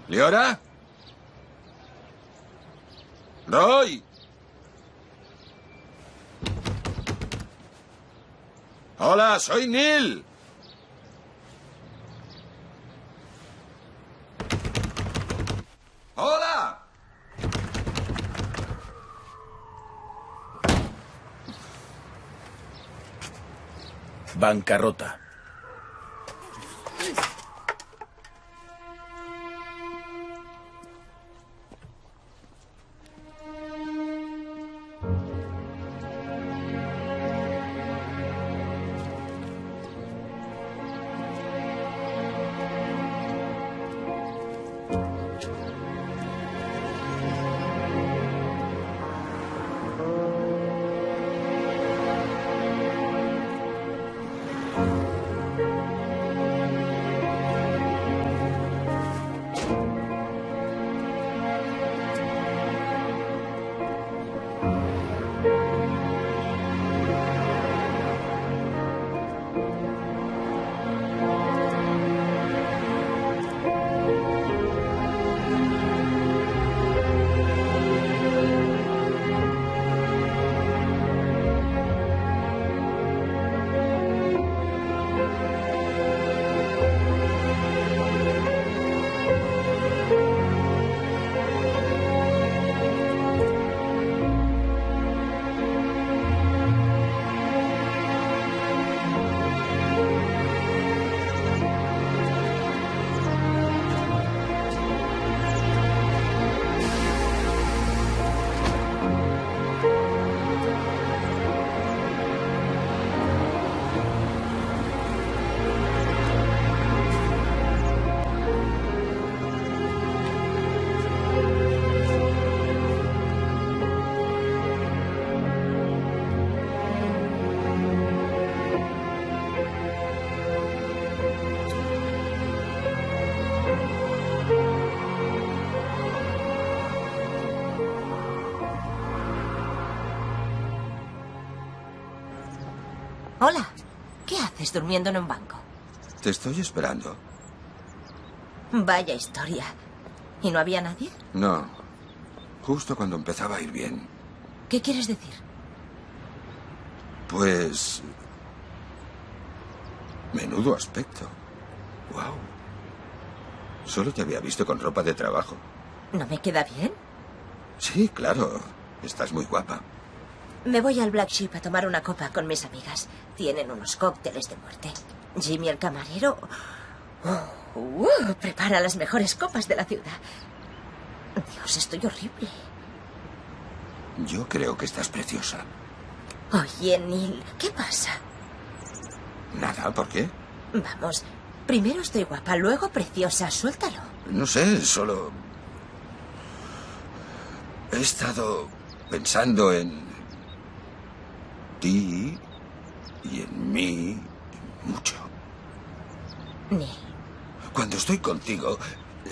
¿Leora? ¡Roy! Hola, soy Neil. ¡Hola! Bancarrota. Hola. ¿Qué haces durmiendo en un banco? Te estoy esperando. Vaya historia. ¿Y no había nadie? No. Justo cuando empezaba a ir bien. ¿Qué quieres decir? Pues... menudo aspecto. Wow. Solo te había visto con ropa de trabajo. ¿No me queda bien? Sí, claro. Estás muy guapa. Me voy al Black Sheep a tomar una copa con mis amigas. Tienen unos cócteles de muerte. Jimmy, el camarero, prepara las mejores copas de la ciudad. Dios, estoy horrible. Yo creo que estás preciosa. Oye, Neil, ¿qué pasa? Nada, ¿por qué? Vamos, primero estoy guapa, luego preciosa. Suéltalo. No sé, solo... he estado pensando en ti y en mí mucho. Neil. Cuando estoy contigo,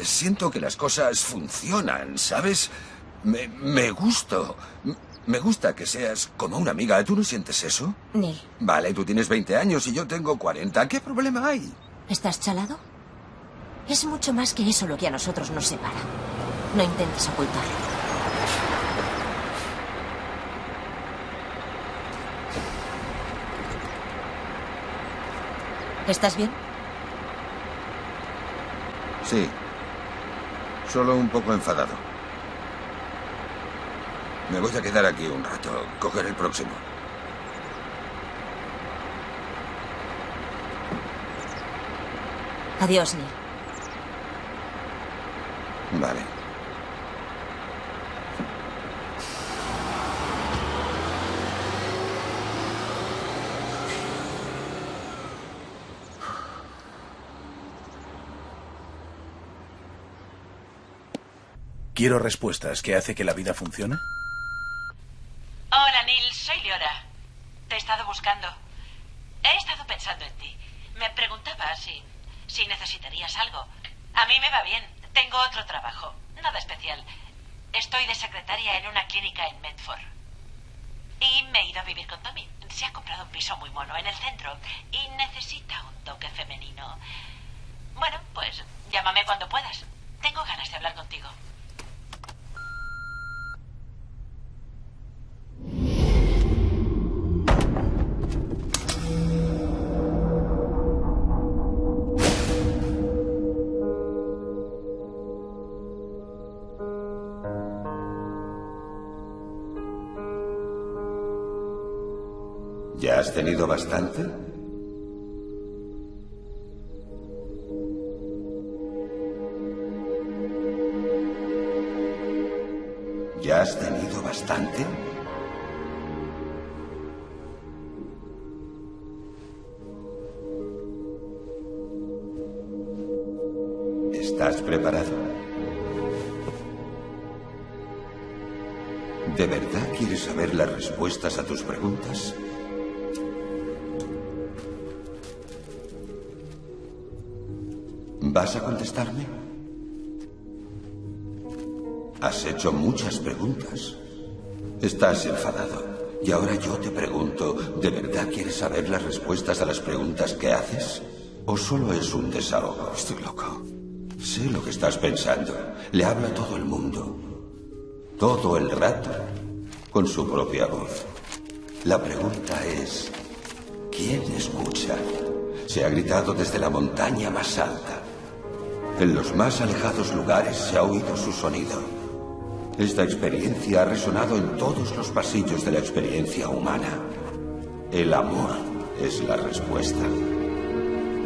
siento que las cosas funcionan, ¿sabes? Me gusto. Me gusta que seas como una amiga. ¿Tú no sientes eso? Neil. Vale, tú tienes 20 años y yo tengo 40. ¿Qué problema hay? ¿Estás chalado? Es mucho más que eso lo que a nosotros nos separa. No intentes ocultarlo. ¿Estás bien? Sí. Solo un poco enfadado. Me voy a quedar aquí un rato. Coger el próximo. Adiós, Neil. Vale. Quiero respuestas. ¿Qué hace que la vida funcione? Hola, Neil. Soy Leora. Te he estado buscando. He estado pensando en ti. Me preguntaba si necesitarías algo. A mí me va bien. Tengo otro trabajo. Nada especial. Estoy de secretaria en una clínica en Medford. Y me he ido a vivir con Tommy. Se ha comprado un piso muy mono en el centro y necesita un toque femenino. Bueno, pues llámame cuando puedas. Tengo ganas de hablar contigo. ¿Ya has tenido bastante? ¿Ya has tenido bastante? ¿Estás preparado? ¿De verdad quieres saber las respuestas a tus preguntas? ¿Vas a contestarme? Has hecho muchas preguntas. Estás enfadado. Y ahora yo te pregunto, ¿de verdad quieres saber las respuestas a las preguntas que haces? ¿O solo es un desahogo? Estoy loco. Sé lo que estás pensando. Le habla a todo el mundo. Todo el rato. Con su propia voz. La pregunta es, ¿quién escucha? Se ha gritado desde la montaña más alta. En los más alejados lugares se ha oído su sonido. Esta experiencia ha resonado en todos los pasillos de la experiencia humana. El amor es la respuesta.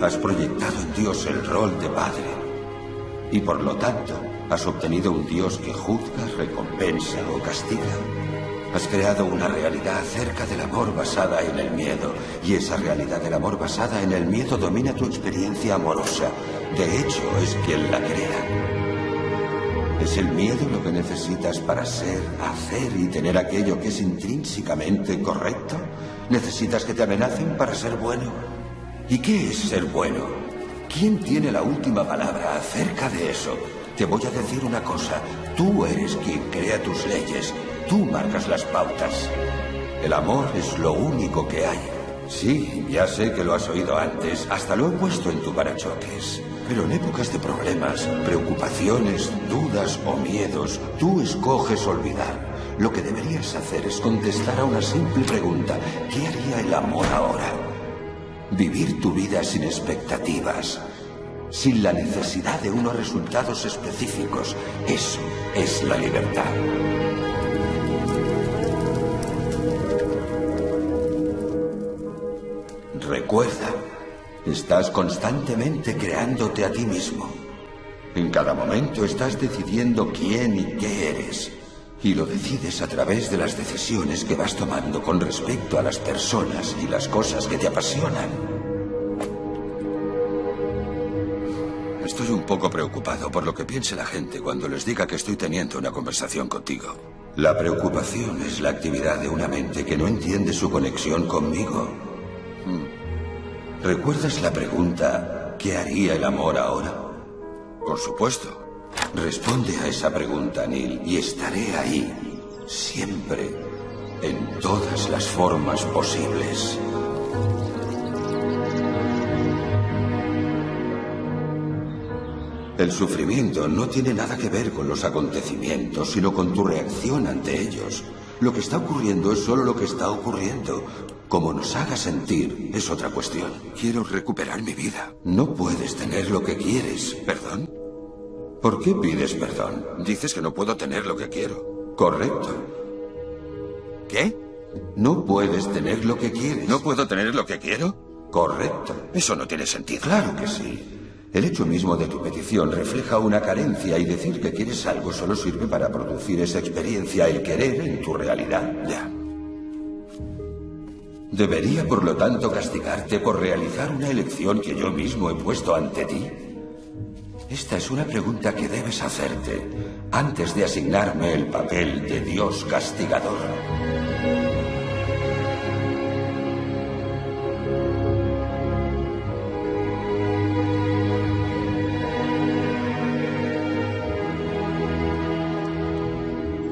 Has proyectado en Dios el rol de padre. Y por lo tanto, has obtenido un Dios que juzga, recompensa o castiga. Has creado una realidad acerca del amor basada en el miedo. Y esa realidad del amor basada en el miedo domina tu experiencia amorosa. De hecho, es quien la crea. ¿Es el miedo lo que necesitas para ser, hacer y tener aquello que es intrínsecamente correcto? ¿Necesitas que te amenacen para ser bueno? ¿Y qué es ser bueno? ¿Quién tiene la última palabra acerca de eso? Te voy a decir una cosa. Tú eres quien crea tus leyes. Tú marcas las pautas. El amor es lo único que hay. Sí, ya sé que lo has oído antes. Hasta lo he puesto en tu parachoques. Pero en épocas de problemas, preocupaciones, dudas o miedos, tú escoges olvidar. Lo que deberías hacer es contestar a una simple pregunta. ¿Qué haría el amor ahora? Vivir tu vida sin expectativas, sin la necesidad de unos resultados específicos. Eso es la libertad. Recuerda, estás constantemente creándote a ti mismo. En cada momento estás decidiendo quién y qué eres. Y lo decides a través de las decisiones que vas tomando con respecto a las personas y las cosas que te apasionan. Estoy un poco preocupado por lo que piense la gente cuando les diga que estoy teniendo una conversación contigo. La preocupación es la actividad de una mente que no entiende su conexión conmigo. ¿Recuerdas la pregunta, ¿qué haría el amor ahora? Por supuesto. Responde a esa pregunta, Neil, y estaré ahí, siempre, en todas las formas posibles. El sufrimiento no tiene nada que ver con los acontecimientos, sino con tu reacción ante ellos. Lo que está ocurriendo es solo lo que está ocurriendo. Como nos haga sentir, es otra cuestión. Quiero recuperar mi vida. No puedes tener lo que quieres. ¿Perdón? ¿Por qué pides perdón? Dices que no puedo tener lo que quiero. Correcto. ¿Qué? No puedes tener lo que quieres. ¿No puedo tener lo que quiero? Correcto. Eso no tiene sentido. Claro que sí. El hecho mismo de tu petición refleja una carencia y decir que quieres algo solo sirve para producir esa experiencia, el querer en tu realidad. Ya. ¿Debería, por lo tanto, castigarte por realizar una elección que yo mismo he puesto ante ti? Esta es una pregunta que debes hacerte antes de asignarme el papel de Dios castigador.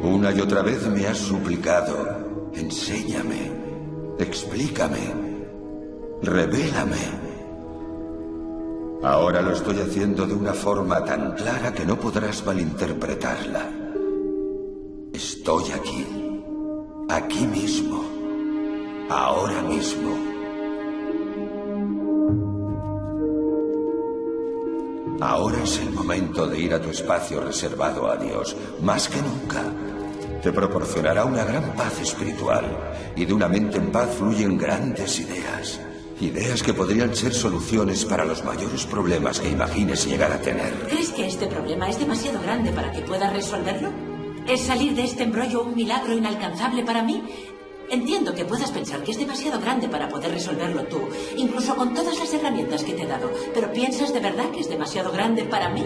Una y otra vez me has suplicado, enséñame, explícame, revélame. Ahora lo estoy haciendo de una forma tan clara que no podrás malinterpretarla. Estoy aquí, aquí mismo, ahora mismo. Ahora es el momento de ir a tu espacio reservado a Dios, más que nunca. Te proporcionará una gran paz espiritual, y de una mente en paz fluyen grandes ideas. Ideas que podrían ser soluciones para los mayores problemas que imagines llegar a tener. ¿Crees que este problema es demasiado grande para que puedas resolverlo? ¿Es salir de este embrollo un milagro inalcanzable para mí? Entiendo que puedas pensar que es demasiado grande para poder resolverlo tú, incluso con todas las herramientas que te he dado. ¿Pero piensas de verdad que es demasiado grande para mí?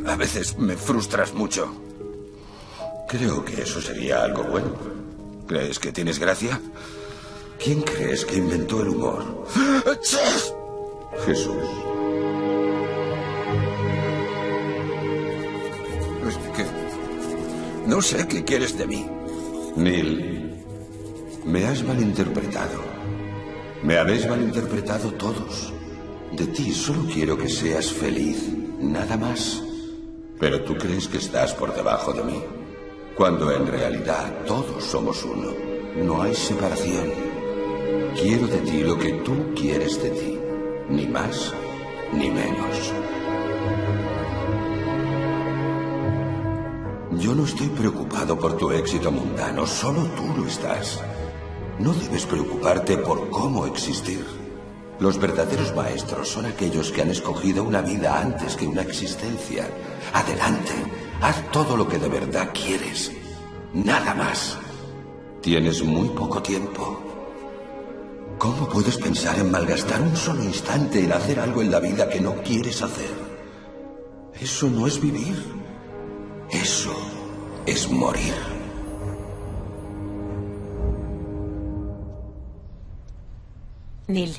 A veces me frustras mucho. Creo que eso sería algo bueno. ¿Crees que tienes gracia? ¿Quién crees que inventó el humor? Jesús. No sé qué quieres de mí. Neil, me has malinterpretado. Me habéis malinterpretado todos. De ti solo quiero que seas feliz, nada más. Pero tú crees que estás por debajo de mí, cuando en realidad todos somos uno. No hay separación. Quiero de ti lo que tú quieres de ti, ni más ni menos. Yo no estoy preocupado por tu éxito mundano, solo tú lo estás. No debes preocuparte por cómo existir. Los verdaderos maestros son aquellos que han escogido una vida antes que una existencia. Adelante, haz todo lo que de verdad quieres. Nada más. Tienes muy poco tiempo. ¿Cómo puedes pensar en malgastar un solo instante en hacer algo en la vida que no quieres hacer? Eso no es vivir. Eso es morir. Neil.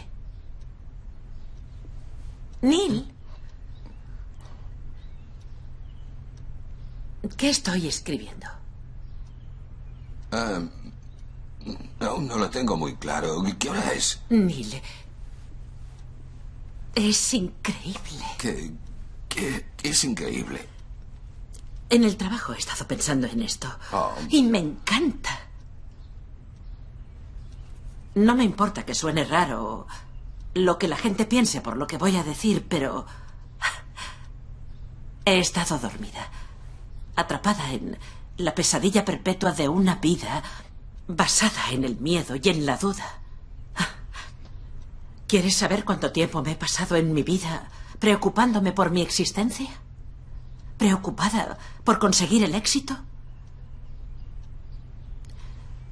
Neil. ¿Qué estoy escribiendo? Aún no lo tengo muy claro. ¿Qué hora es? Neil, es increíble. ¿Qué es increíble? En el trabajo he estado pensando en esto. Oh. Y me encanta. No me importa que suene raro lo que la gente piense por lo que voy a decir, pero he estado dormida, atrapada en la pesadilla perpetua de una vida basada en el miedo y en la duda. ¿Quieres saber cuánto tiempo me he pasado en mi vida preocupándome por mi existencia? ¿Preocupada por conseguir el éxito?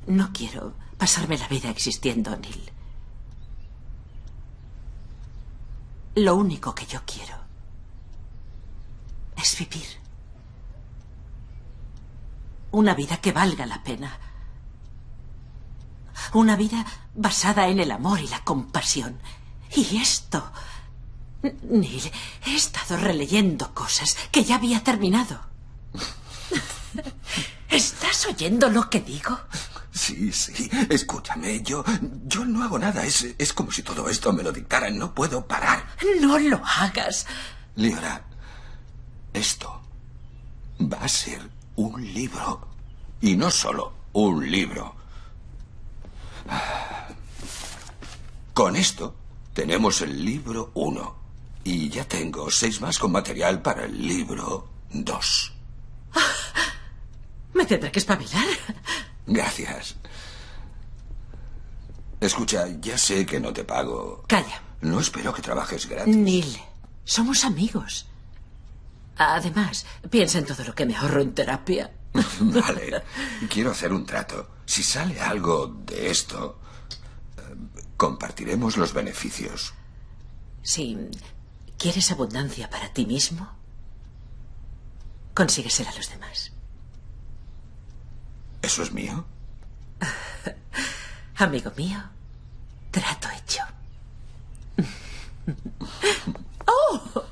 No quiero pasarme la vida existiendo, Neil. Lo único que yo quiero es vivir. Una vida que valga la pena. Una vida basada en el amor y la compasión. Y esto... Neil, he estado releyendo cosas que ya había terminado. ¿Estás oyendo lo que digo? Sí. Escúchame, yo no hago nada. Es como si todo esto me lo dictaran. No puedo parar. No lo hagas. Leora, esto va a ser un libro. Y no solo un libro. Con esto tenemos el libro 1. Y ya tengo 6 más con material para el libro 2. Me tendré que espabilar. Gracias. Escucha, ya sé que no te pago. Calla. No espero que trabajes gratis. Neil, somos amigos. Además, piensa en todo lo que me ahorro en terapia. Vale. Quiero hacer un trato. Si sale algo de esto, compartiremos los beneficios. Si quieres abundancia para ti mismo, consíguesela a los demás. ¿Eso es mío? Amigo mío, trato hecho. ¡Oh!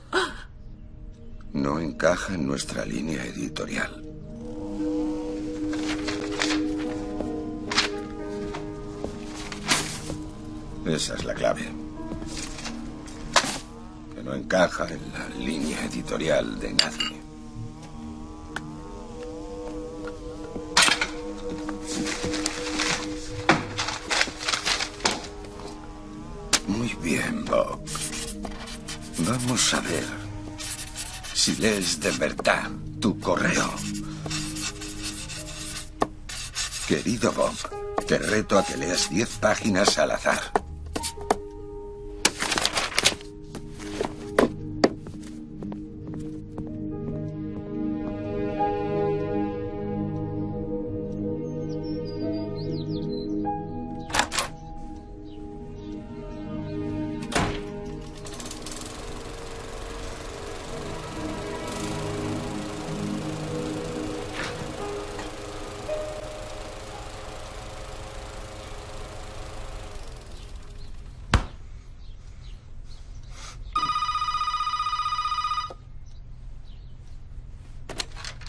No encaja en nuestra línea editorial. Esa es la clave. Que no encaja en la línea editorial de nadie. Muy bien, Bob. Vamos a ver si lees de verdad tu correo. Querido Bob, te reto a que leas 10 páginas al azar.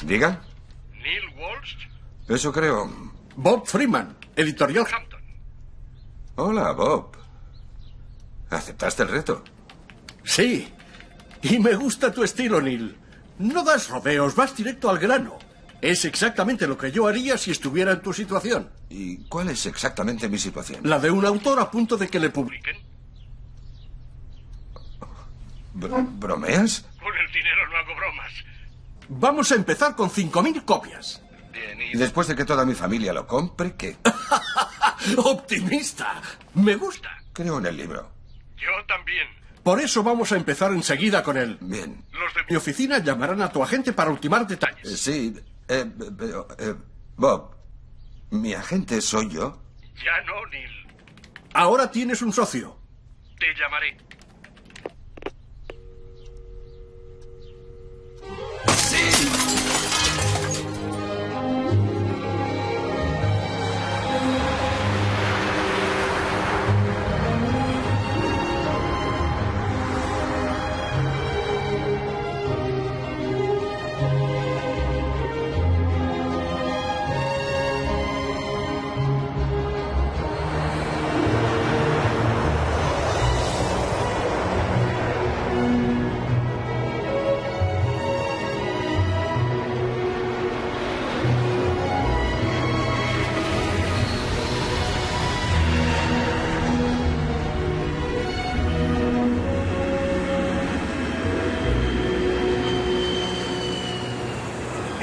¿Diga? ¿Neil Walsh? Eso creo. Bob Freeman, editorial Hampton. Hola, Bob. ¿Aceptaste el reto? Sí. Y me gusta tu estilo, Neil. No das rodeos, vas directo al grano. Es exactamente lo que yo haría si estuviera en tu situación. ¿Y cuál es exactamente mi situación? La de un autor a punto de que le publiquen. ¿Bromeas? Con el dinero no hago bromas. Vamos a empezar con 5.000 copias. ¿Y después de que toda mi familia lo compre, qué? ¡Optimista! Me gusta. Creo en el libro. Yo también. Por eso vamos a empezar enseguida con él. Bien. Los de mi oficina llamarán a tu agente para ultimar detalles. Sí, pero... Bob, ¿mi agente soy yo? Ya no, Neil. Ahora tienes un socio. Te llamaré.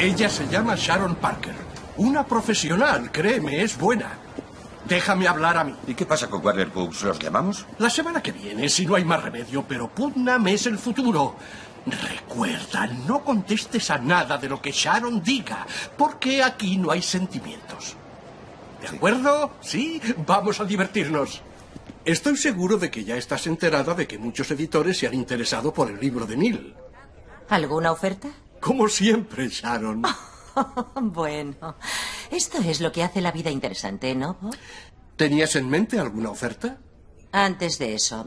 Ella se llama Sharon Parker. Una profesional, créeme, es buena. Déjame hablar a mí. ¿Y qué pasa con Warner Books? ¿Los llamamos? La semana que viene, si no hay más remedio, pero Putnam es el futuro. Recuerda, no contestes a nada de lo que Sharon diga, porque aquí no hay sentimientos. ¿De acuerdo? Sí, vamos a divertirnos. Estoy seguro de que ya estás enterada de que muchos editores se han interesado por el libro de Neil. ¿Alguna oferta? Como siempre, Sharon. Bueno, esto es lo que hace la vida interesante, ¿no, Bob? ¿Tenías en mente alguna oferta? Antes de eso,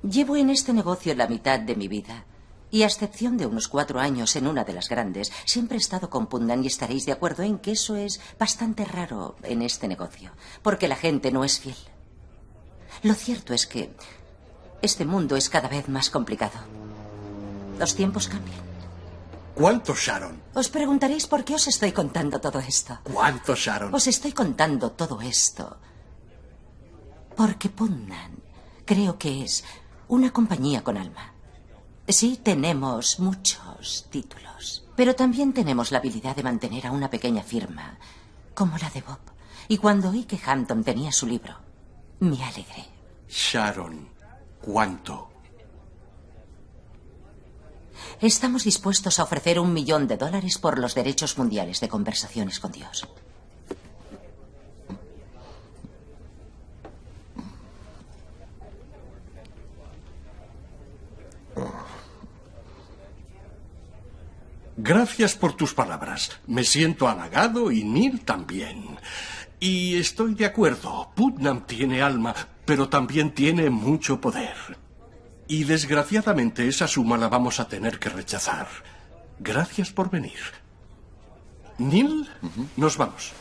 llevo en este negocio la mitad de mi vida. Y a excepción de unos 4 años en una de las grandes, siempre he estado con Putnam y estaréis de acuerdo en que eso es bastante raro en este negocio, porque la gente no es fiel. Lo cierto es que este mundo es cada vez más complicado. Los tiempos cambian. ¿Cuánto, Sharon? Os preguntaréis por qué os estoy contando todo esto. ¿Cuánto, Sharon? Os estoy contando todo esto porque Putnam creo que es una compañía con alma. Sí, tenemos muchos títulos, pero también tenemos la habilidad de mantener a una pequeña firma como la de Bob. Y cuando oí que Hampton tenía su libro, me alegré. Sharon, ¿cuánto? Estamos dispuestos a ofrecer $1 millón por los derechos mundiales de Conversaciones con Dios. Gracias por tus palabras. Me siento halagado y Neil también. Y estoy de acuerdo. Putnam tiene alma, pero también tiene mucho poder. Y desgraciadamente esa suma la vamos a tener que rechazar. Gracias por venir. Neil, nos vamos.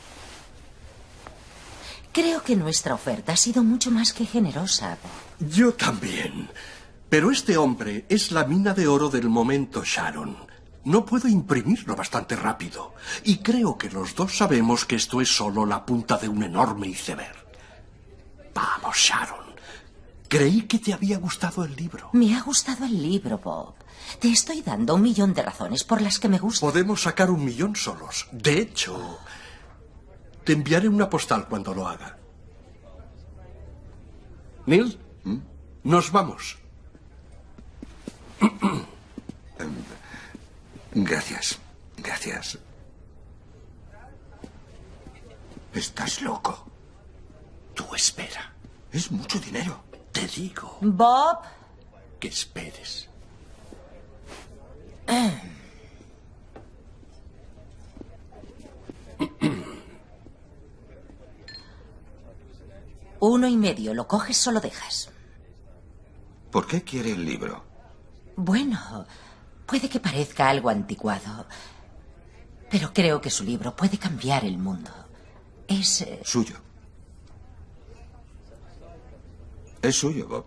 Creo que nuestra oferta ha sido mucho más que generosa, Bob. Yo también. Pero este hombre es la mina de oro del momento, Sharon. No puedo imprimirlo bastante rápido. Y creo que los dos sabemos que esto es solo la punta de un enorme iceberg. Vamos, Sharon. Creí que te había gustado el libro. Me ha gustado el libro, Bob. Te estoy dando 1 millón de razones por las que me gusta. Podemos sacar 1 millón solos. De hecho, te enviaré una postal cuando lo haga. Neil, nos vamos. Gracias. Gracias. Estás loco. Tú espera. Es mucho dinero. Te digo. Bob. Que esperes. $1,5 millón. ¿Lo coges o lo dejas? ¿Por qué quiere el libro? Bueno, puede que parezca algo anticuado, pero creo que su libro puede cambiar el mundo. Es... Suyo. Es suyo, Bob.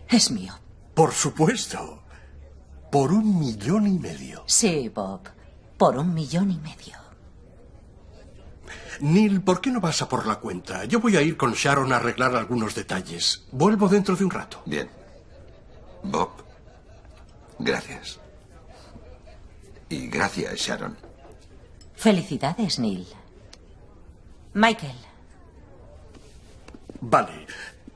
Es mío. Por supuesto. Por $1,5 millones. Sí, Bob. Por $1,5 millones. Neil, ¿por qué no vas a por la cuenta? Yo voy a ir con Sharon a arreglar algunos detalles. Vuelvo dentro de un rato. Bien. Bob, gracias. Y gracias, Sharon. Felicidades, Neil. Michael. Vale.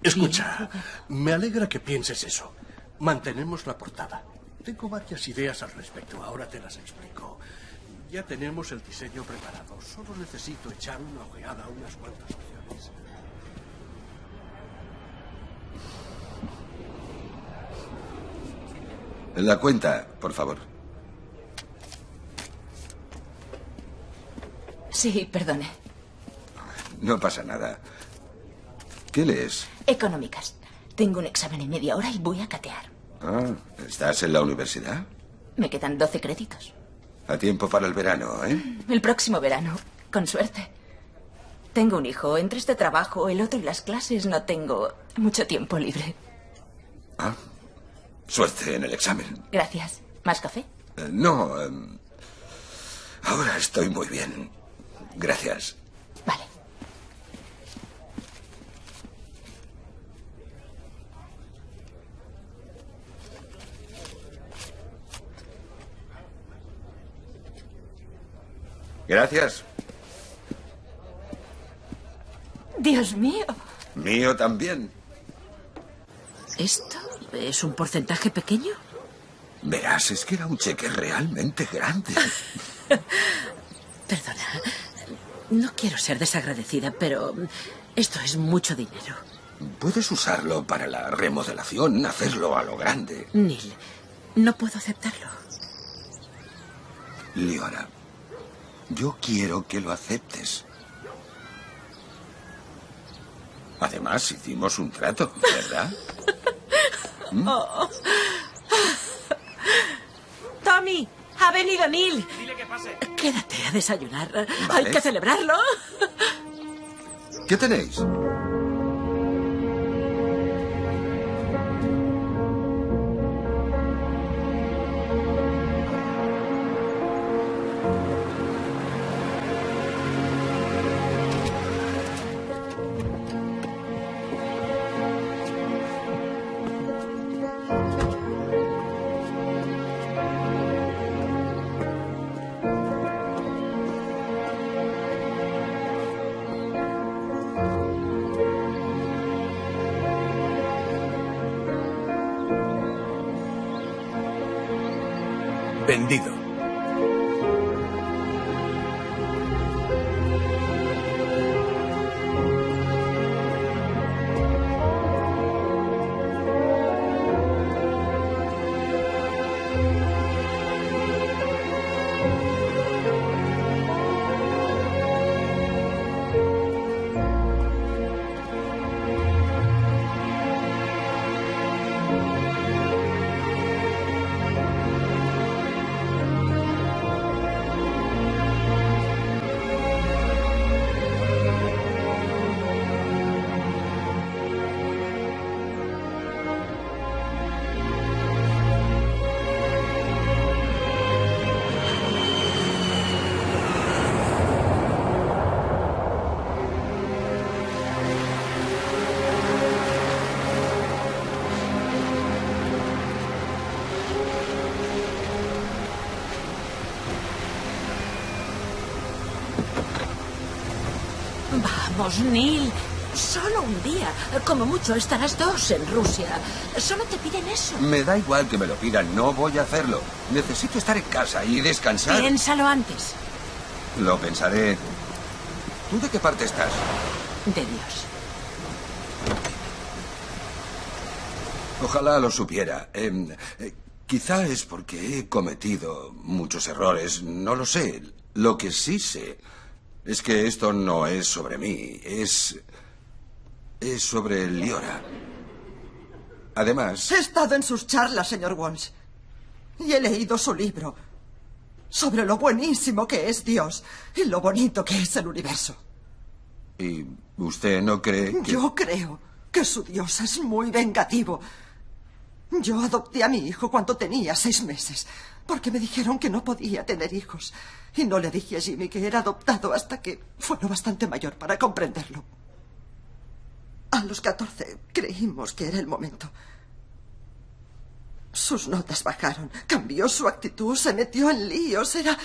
Escucha, me alegra que pienses eso. Mantenemos la portada. Tengo varias ideas al respecto. Ahora te las explico. Ya tenemos el diseño preparado. Solo necesito echar una ojeada a unas cuantas opciones. La cuenta, por favor. Sí, perdone. No pasa nada. ¿Qué lees? Económicas. Tengo un examen en media hora y voy a catear. Ah, ¿estás en la universidad? Me quedan 12 créditos. A tiempo para el verano, ¿eh? El próximo verano, con suerte. Tengo un hijo. Entre este trabajo, el otro y las clases, no tengo mucho tiempo libre. Ah, suerte en el examen. Gracias. ¿Más café? No, ahora estoy muy bien. Gracias. Vale. Gracias. Dios mío. Mío también. ¿Esto es un porcentaje pequeño? Verás, es que era un cheque realmente grande. Perdona, no quiero ser desagradecida, pero esto es mucho dinero. Puedes usarlo para la remodelación, hacerlo a lo grande. Neil, no puedo aceptarlo. Liora, yo quiero que lo aceptes. Además, hicimos un trato, ¿verdad? Oh. Tommy, ha venido Neil. Dile que pase. Quédate a desayunar. Vale. Hay que celebrarlo. ¿Qué tenéis? Vendido. Vamos, Neil. Solo un día. Como mucho estarás 2 en Rusia. Solo te piden eso. Me da igual que me lo pidan, no voy a hacerlo. Necesito estar en casa y descansar. Piénsalo antes. Lo pensaré. ¿Tú de qué parte estás? De Dios. Ojalá lo supiera. Quizá es porque he cometido muchos errores, no lo sé. Lo que sí sé es que esto no es sobre mí, es sobre Liora. Además... He estado en sus charlas, señor Walsh, y he leído su libro sobre lo buenísimo que es Dios y lo bonito que es el universo. ¿Y usted no cree que...? Yo creo que su Dios es muy vengativo. Yo adopté a mi hijo cuando tenía 6 meses, porque me dijeron que no podía tener hijos. Y no le dije a Jimmy que era adoptado hasta que fue lo bastante mayor para comprenderlo. A los 14 creímos que era el momento. Sus notas bajaron, cambió su actitud, se metió en líos, era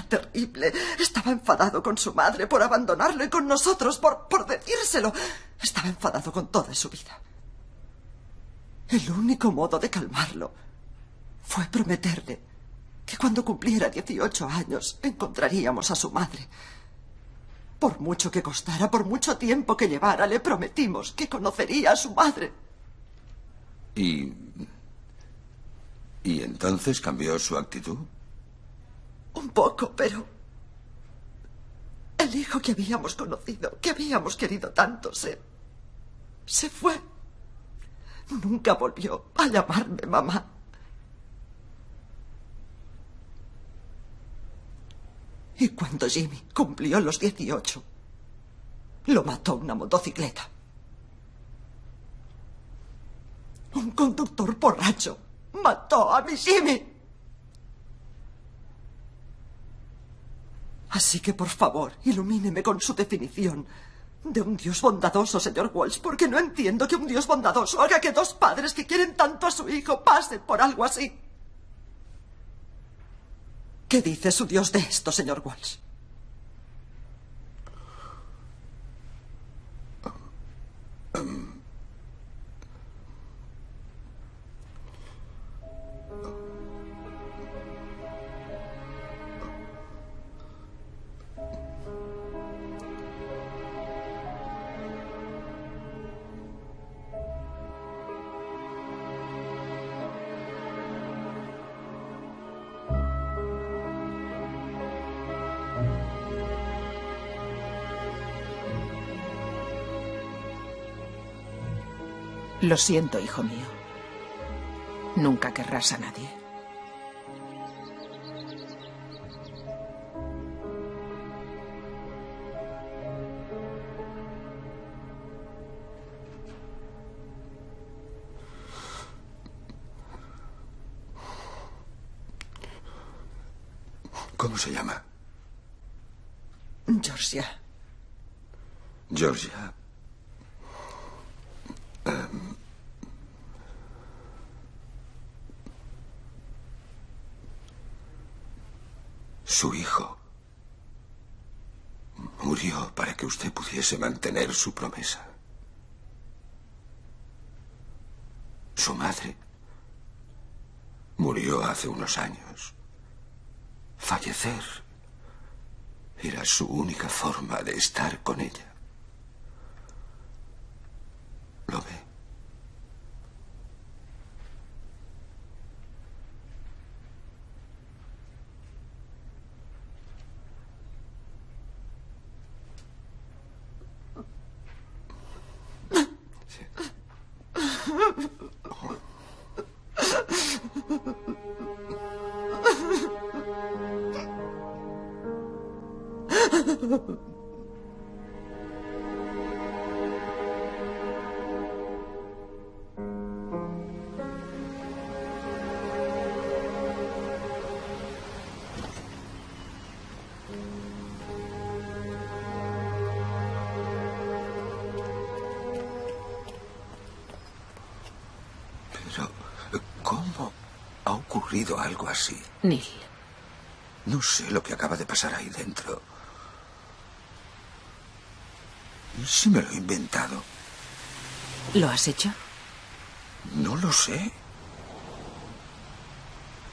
terrible. Estaba enfadado con su madre por abandonarlo y con nosotros por decírselo. Estaba enfadado con toda su vida. El único modo de calmarlo fue prometerle que cuando cumpliera 18 años encontraríamos a su madre. Por mucho que costara, por mucho tiempo que llevara, le prometimos que conocería a su madre. ¿Y entonces cambió su actitud? Un poco, pero... el hijo que habíamos conocido, que habíamos querido tanto, se fue. Nunca volvió a llamarme mamá. Y cuando Jimmy cumplió los 18, lo mató una motocicleta. Un conductor borracho mató a mi Jimmy. Así que, por favor, ilumíneme con su definición de un Dios bondadoso, señor Walsh, porque no entiendo que un Dios bondadoso haga que 2 padres que quieren tanto a su hijo pasen por algo así. ¿Qué dice su Dios de esto, señor Walsh? Lo siento, hijo mío. Nunca querrás a nadie. ¿Cómo se llama? Georgia. Georgia. Su hijo murió para que usted pudiese mantener su promesa. Su madre murió hace unos años. Fallecer era su única forma de estar con ella. ¿Lo ve? Pero, ¿cómo ha ocurrido algo así? Neil. No sé lo que acaba de pasar ahí dentro. ¿Y si me lo he inventado? ¿Lo has hecho? No lo sé.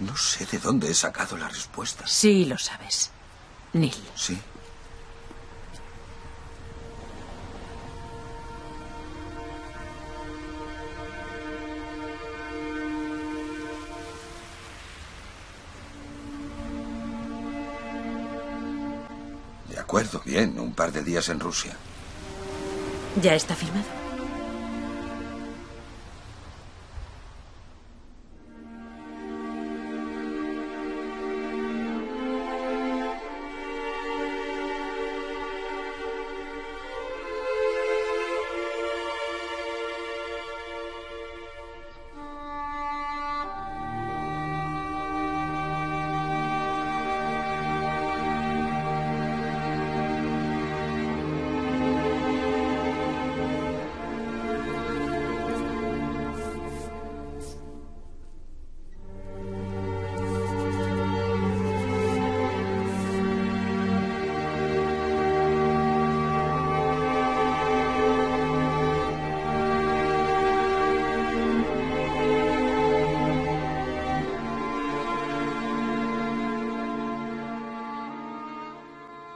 No sé de dónde he sacado la respuesta. Sí, lo sabes. Neil. Sí. De acuerdo, bien. Un par de días en Rusia. ¿Ya está firmado?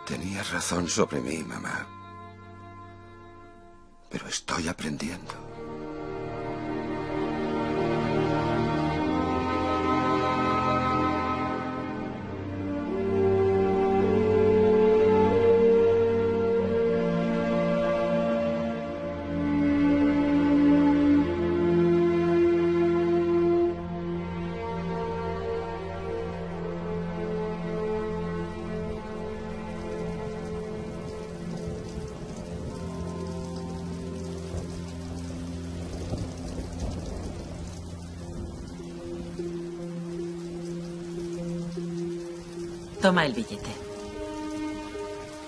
Tenías razón sobre mí, mamá. Pero estoy aprendiendo. Toma el billete.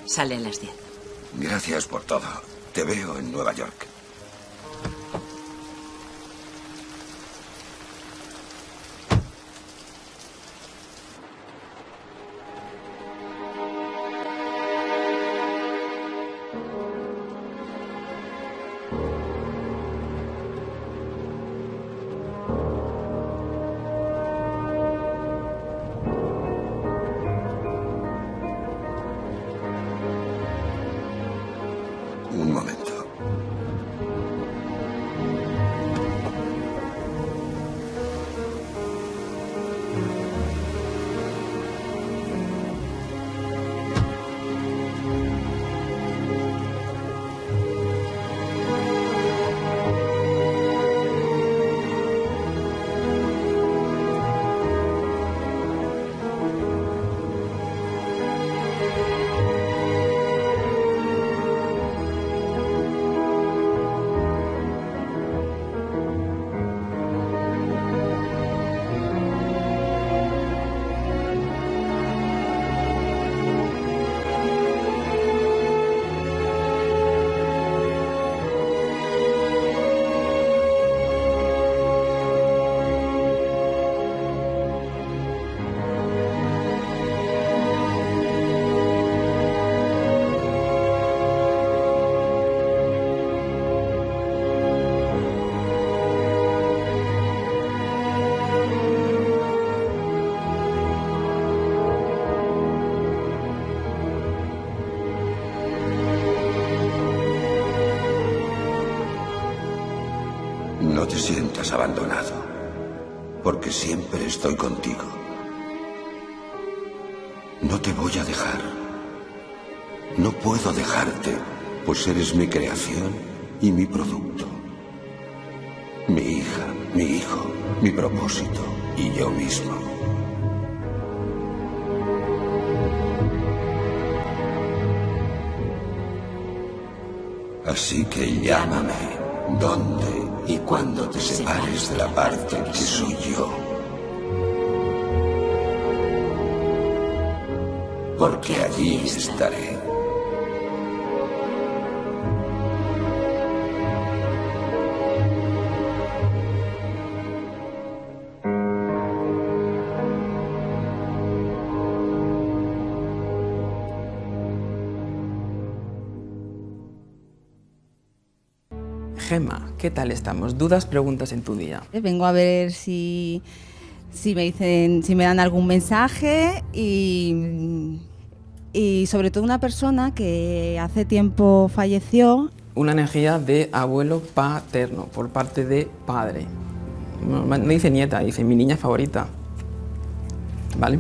Sale a las 10. Gracias por todo. Te veo en Nueva York. Un momento. No te sientas abandonado, porque siempre estoy contigo. No te voy a dejar. No puedo dejarte, pues eres mi creación y mi producto. Mi hija, mi hijo, mi propósito y yo mismo. Así que llámame donde y cuando te separes de la parte que soy yo. Porque allí estaré. Gemma, ¿qué tal estamos? ¿Dudas, preguntas en tu día? Vengo a ver si me dicen, si me dan algún mensaje y sobre todo una persona que hace tiempo falleció. Una energía de abuelo paterno, por parte de padre. No dice nieta, dice mi niña favorita. ¿Vale?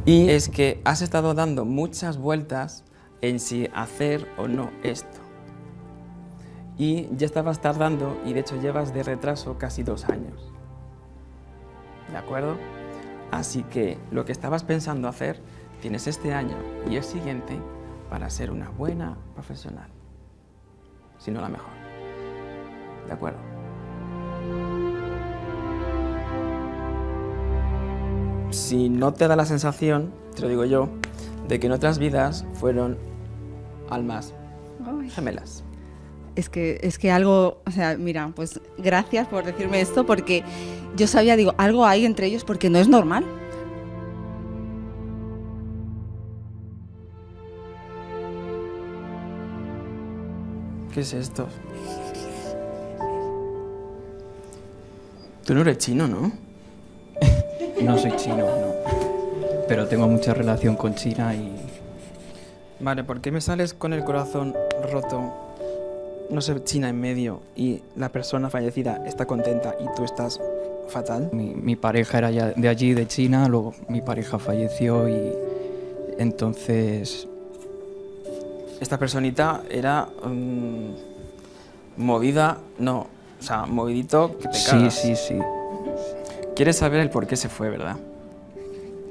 Y es que has estado dando muchas vueltas en si hacer o no esto. Y ya estabas tardando y de hecho llevas de retraso casi 2 años. ¿De acuerdo? Así que lo que estabas pensando hacer, tienes este año y el siguiente para ser una buena profesional. Si no la mejor. ¿De acuerdo? Si no te da la sensación, te lo digo yo, de que en otras vidas fueron almas gemelas. Es que algo, o sea, mira, pues gracias por decirme esto, porque yo sabía, digo, algo hay entre ellos porque no es normal. ¿Qué es esto? Tú no eres chino, ¿no? No soy chino, no. Pero tengo mucha relación con China y... Vale, ¿por qué me sales con el corazón roto? No sé, China en medio y la persona fallecida está contenta y tú estás fatal. Mi pareja era ya de allí, de China, luego mi pareja falleció y entonces... Esta personita era movida, no, o sea, movidito que te cagas. Sí. ¿Quieres saber el por qué se fue, verdad?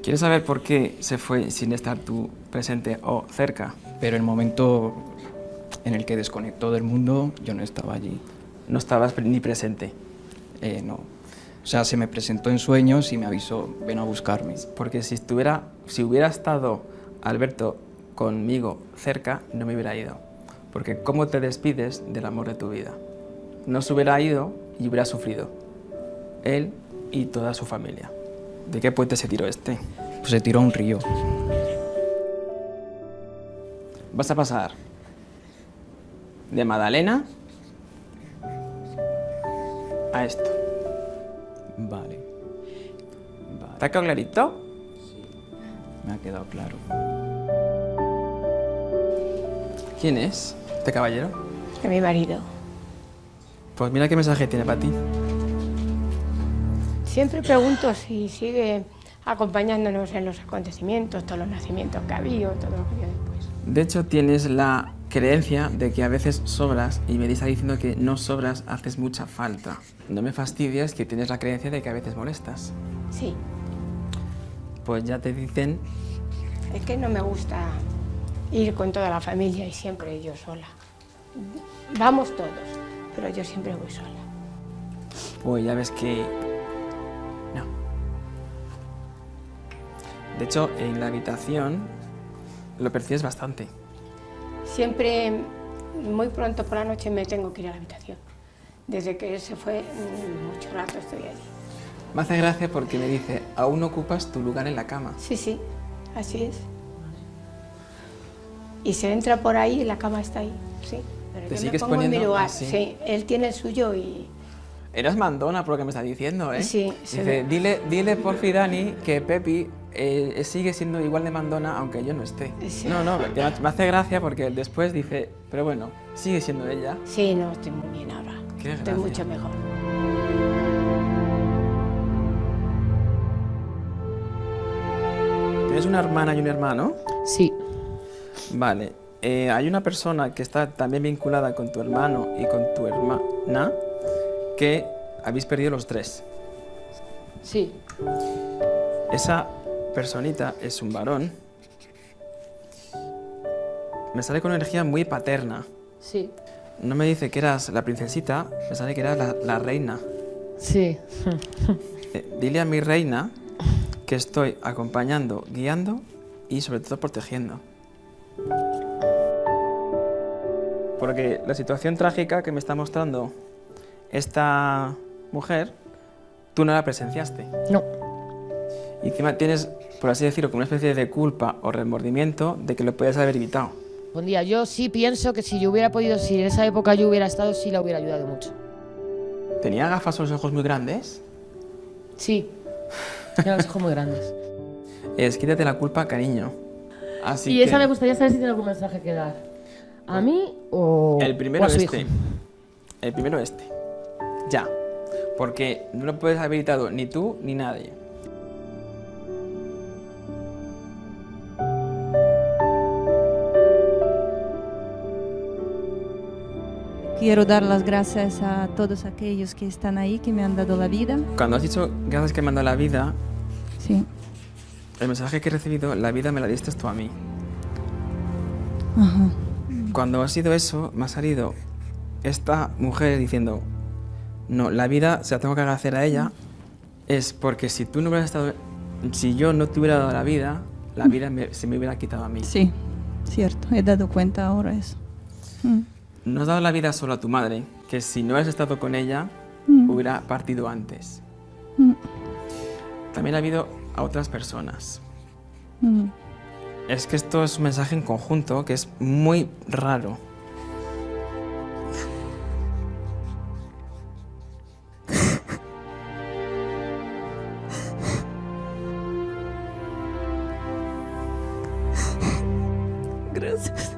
¿Quieres saber por qué se fue sin estar tú presente o cerca? Pero el momento en el que desconectó del mundo, yo no estaba allí. ¿No estabas ni presente? No. O sea, se me presentó en sueños y me avisó, ven a buscarme. Porque si hubiera estado Alberto conmigo cerca, no me hubiera ido. Porque ¿cómo te despides del amor de tu vida? No se hubiera ido y hubiera sufrido. Él y toda su familia. ¿De qué puente se tiró este? Pues se tiró a un río. Vas a pasar de Magdalena a esto. Vale. ¿Te ha quedado clarito? Sí, me ha quedado claro. ¿Quién es? ¿Este caballero? De mi marido. Pues mira qué mensaje tiene para ti. Siempre pregunto si sigue acompañándonos en los acontecimientos, todos los nacimientos que ha habido, todo lo que ha habido después. De hecho, tienes la creencia de que a veces sobras y me está diciendo que no sobras, haces mucha falta. No me fastidies que tienes la creencia de que a veces molestas. Sí. Pues ya te dicen... Es que no me gusta ir con toda la familia y siempre yo sola. Vamos todos, pero yo siempre voy sola. Pues ya ves que... no. De hecho, en la habitación lo percibes bastante. Siempre, muy pronto por la noche me tengo que ir a la habitación. Desde que él se fue, mucho rato estoy allí. Me hace gracia porque me dice, aún ocupas tu lugar en la cama. Sí, sí, así es. Y se entra por ahí y la cama está ahí, sí. Pero ¿Te yo sigues me pongo en mi poniendo lugar, así? sí. Él tiene el suyo y... Eres mandona por lo que me está diciendo, ¿eh? Sí, se Dice, ve. dile porfi, Dani, que Pepi sigue siendo igual de mandona aunque yo no esté. Sí. No, que me hace gracia porque después dice, pero bueno, sigue siendo ella. Sí, no, estoy muy bien ahora. Qué Estoy gracia. mucho mejor. ¿Tienes una hermana y un hermano? Sí. Vale. Hay una persona que está también vinculada con tu hermano y con tu hermana que habéis perdido los tres. Sí. Esa personita es un varón. Me sale con una energía muy paterna. Sí. No me dice que eras la princesita, me sale que eras la reina. Sí. Dile a mi reina que estoy acompañando, guiando y sobre todo protegiendo. Porque la situación trágica que me está mostrando esta mujer, tú no la presenciaste. No. Y encima tienes, por así decirlo, como una especie de culpa o remordimiento de que lo podías haber evitado. Buen día, yo sí pienso que si yo hubiera podido, si en esa época yo hubiera estado, sí la hubiera ayudado mucho. ¿Tenía gafas o los ojos muy grandes? Sí, tenía los ojos muy grandes. Quítate la culpa, cariño. Así Y que... esa me gustaría saber si tiene algún mensaje que dar. ¿A mí o El primero o a su este. hijo? El primero este. Ya. Porque no lo puedes haber evitado ni tú ni nadie. Quiero dar las gracias a todos aquellos que están ahí, que me han dado la vida. Cuando has dicho gracias que me han dado la vida, Sí. el mensaje que he recibido, la vida me la diste tú a mí. Ajá. Cuando ha sido eso, me ha salido esta mujer diciendo, no, la vida se la tengo que agradecer a ella, es porque si tú no hubieras estado, si yo no te hubiera dado la vida se me hubiera quitado a mí. Sí, cierto, he dado cuenta ahora eso. No has dado la vida solo a tu madre, que si no hubieras estado con ella, hubiera partido antes. También ha habido a otras personas. Es que esto es un mensaje en conjunto que es muy raro. Gracias.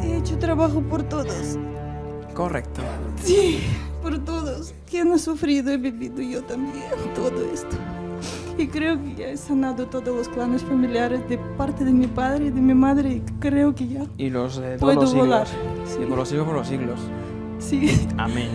He hecho trabajo por todos. Correcto. Sí, por todos. Quien ha sufrido, he vivido yo también todo esto. Y creo que ya he sanado todos los clanes familiares de parte de mi padre y de mi madre. Y creo que ya Y los de todos puedo los siglos. volar. Y por los siglos, por los siglos. Sí. Amén.